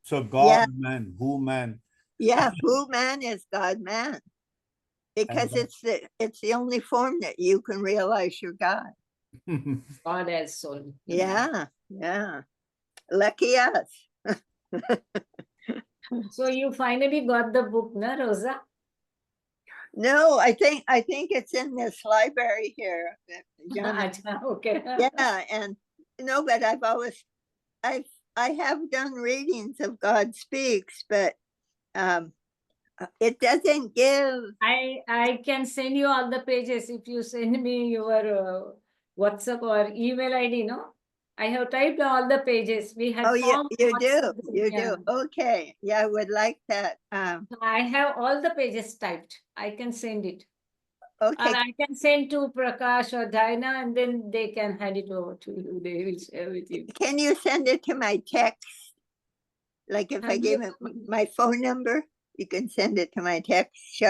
So God man, who man? Yeah, who man is God man. Because it's the only form that you can realize you're God. God as soul. Yeah. Lucky us. So you finally got the book, na, Rosa? No, I think it's in this library here. John. Acha, okay. Yeah, and but I have done readings of God Speaks, but it doesn't give. I can send you all the pages if you send me your WhatsApp or email ID, no? I have typed all the pages. We had Oh, yeah, formed you do. WhatsApp group, You yeah. do. Okay. Yeah, I would like that. I have all the pages typed. I can send it. Or Okay. I can send to Prakash or Dinah, and then they can hand it over to you. They will share with you. Can you send it to my text? Like if I give it my phone number, you can send it to my text.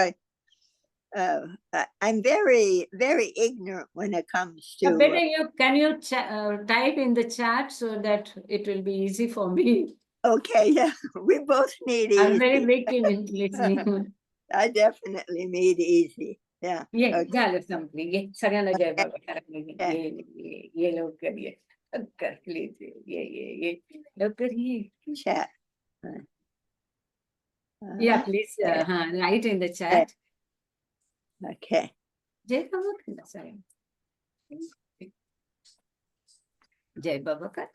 I'm very, very ignorant when it comes to. Better can you type in the chat so that it will be easy for me. Okay, yeah, we both need easy. I'm very weak in listening. I definitely need easy. Yeah. ये Okay. झालं संपली ये सगळ्यांना जय बाबा करा ये लवकर ये कर प्लीज ये लवकर ये Chat. yeah please write in the chat. Okay. जय बाबा करा सारे जय बाबा कर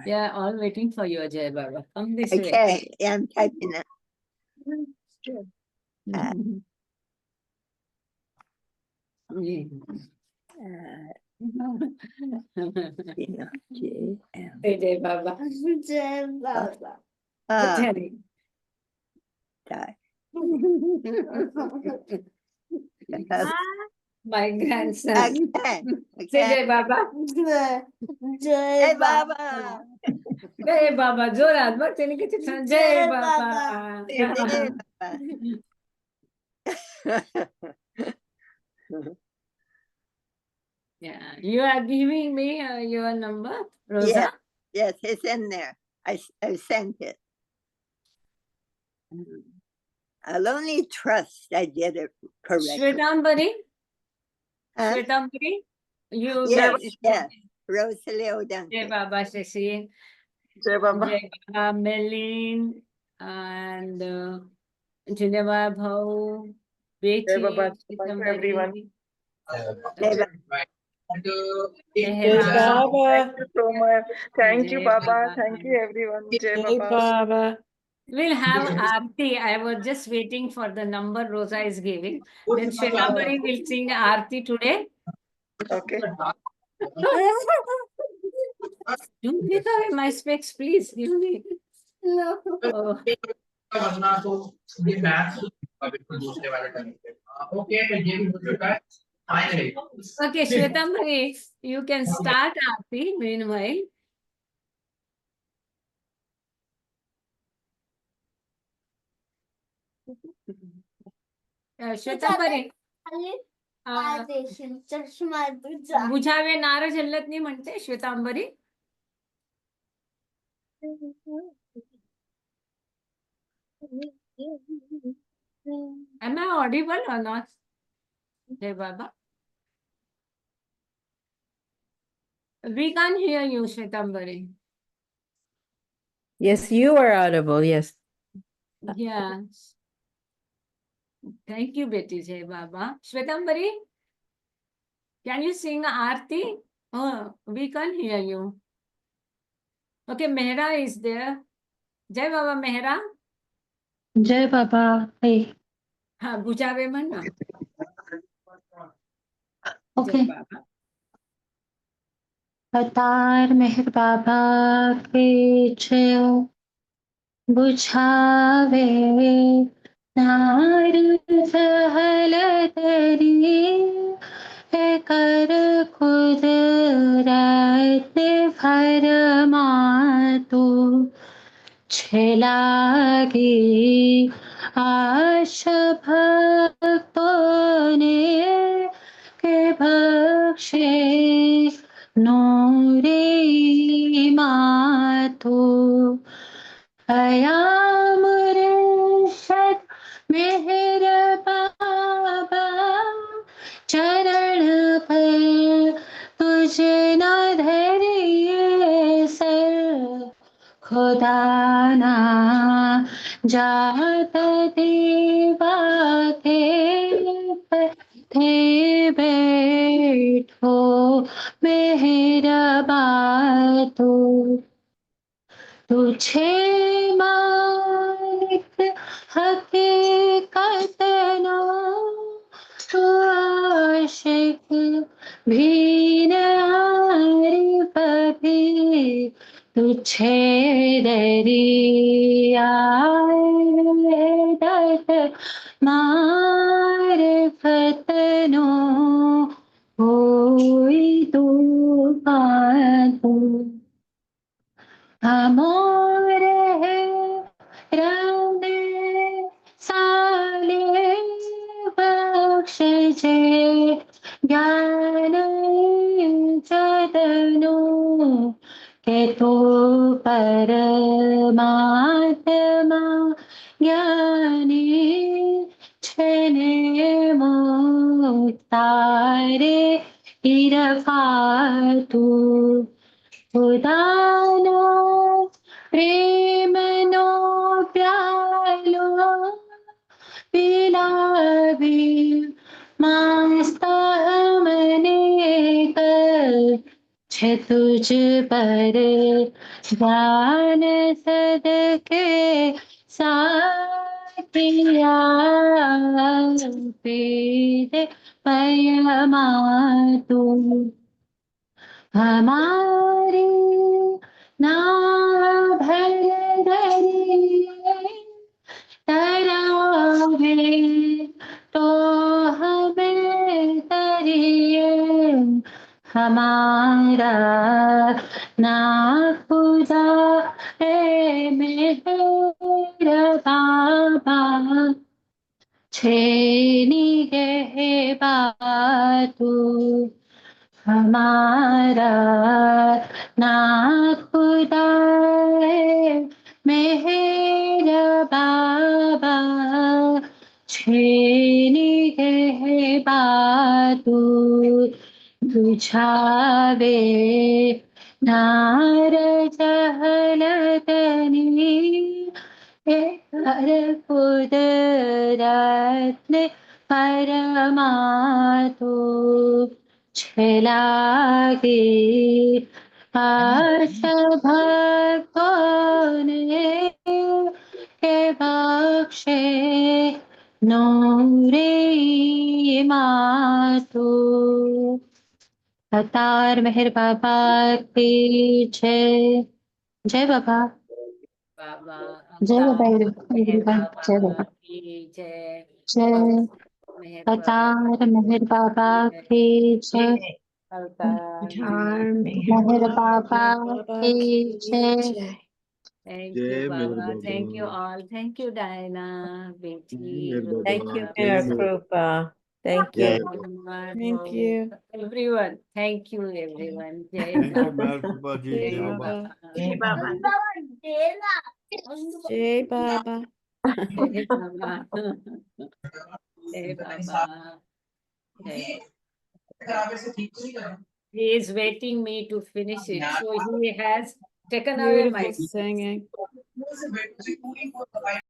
yeah, all waiting for you, Jai Baba. Come this way. Okay. Yeah, I'm typing it. Jai Baba. Jai Baba. My grandson. Okay. Say Jai Baba. Jai Baba. Jai Baba. Jorat. Bak seni küçük Jai Baba. Jai Yeah, you are giving me your number, Rosa? Yes, it's in there. I sent it. I'll only trust I did it correctly. Shvetambari? Huh? Shvetambari? You Yes. Rosalie O'Duncan. Jai Baba Shashi. Jai Baba. Jai Baba Melin and Geneva Bhau. Jai Baba to everyone. Thank you Baba. Thank you so much. Thank you, Baba. Thank you, everyone. Jai Baba. We'll have Aarti. I was just waiting for the number Rosa is giving. Then Shvetambari will sing Aarti today. Okay. Do take away my specs, please. Give me. No. Oh. Okay, Shvetambari, you can start Aarti meanwhile. Shvetambari, चष्मा तुझा बुझावे नार झल्लत म्हणते श्वेतांबरी. Am I audible or not? Jai Baba. We can't hear you, Shvetambari. Yes, you are audible. Yes. Yes. Thank you, Betty Jai Baba. Shvetambari, can you sing Aarti? Oh, we can't hear you. Okay, Mehra is there. Jai Baba Mehra. जय बाबा. Hey. हाँ, बुझावे म्हण ना. Okay. जय बाबा. अवतार मेहर बाबा के जय बुझावे नार सहल तरी कर खुद रात फरमा तू छलागी आशा भक्तों ने के बख्शे नूरे मातु अयाम मुर्शद मेहर बाबा चरण पर तुझे न धरिए सर खुदा ना जात देवा के थे बैठो मेहरा बातो तुझे मालिक हकीकत नो तू आशिक भी न आरिफ भी तुझे दरिया दर्द मारिफत नो होई तूफान अमोर है रंगे साले बख्श जे ज्ञान चदनो के तो परमात्मा ज्ञानी छने मुक्तारे इरफातु खुदानो प्रेम नो प्यालो पिलावी मास्ता मने कर छे तुझ पर जान सदके साथिया पीर पयमा तू हमारी ना भर धरिए तरावे तो हमें तरिए हमारा ना खुदा है मेरा बाबा छेनी गए बातू हमारा ना खुदा है मेरा बाबा छेनी है बातू बुझावे नार जहलतनी हर कुदरत ने परमातु छलागे आशा भक्तों ने के बख्शे नूरे मातु अवतार मेहर बाबा की जय. जय बाबा. बाबा. जय बाबा. मेहर जय बाबा बाबा. की जय. जय अवतार मेहर बाबा की जय. अवतार मेहर बाबा की जय. Thank जय you, Mehar Baba. Baba. Thank you all. Thank you, Diana, Betty, Mehar Rupa. Thank you, Baba. Mayor Krupa. Thank Yeah. you. Thank you. Everyone, thank you, everyone. Jai Thank you, Baba. Mahaprabhuji. Jai Jai Baba. Baba. Jai Baba. Jai Baba. Jai Baba. Jai Baba. Jai. He is waiting me to finish it, so he has taken away my Beautiful singing.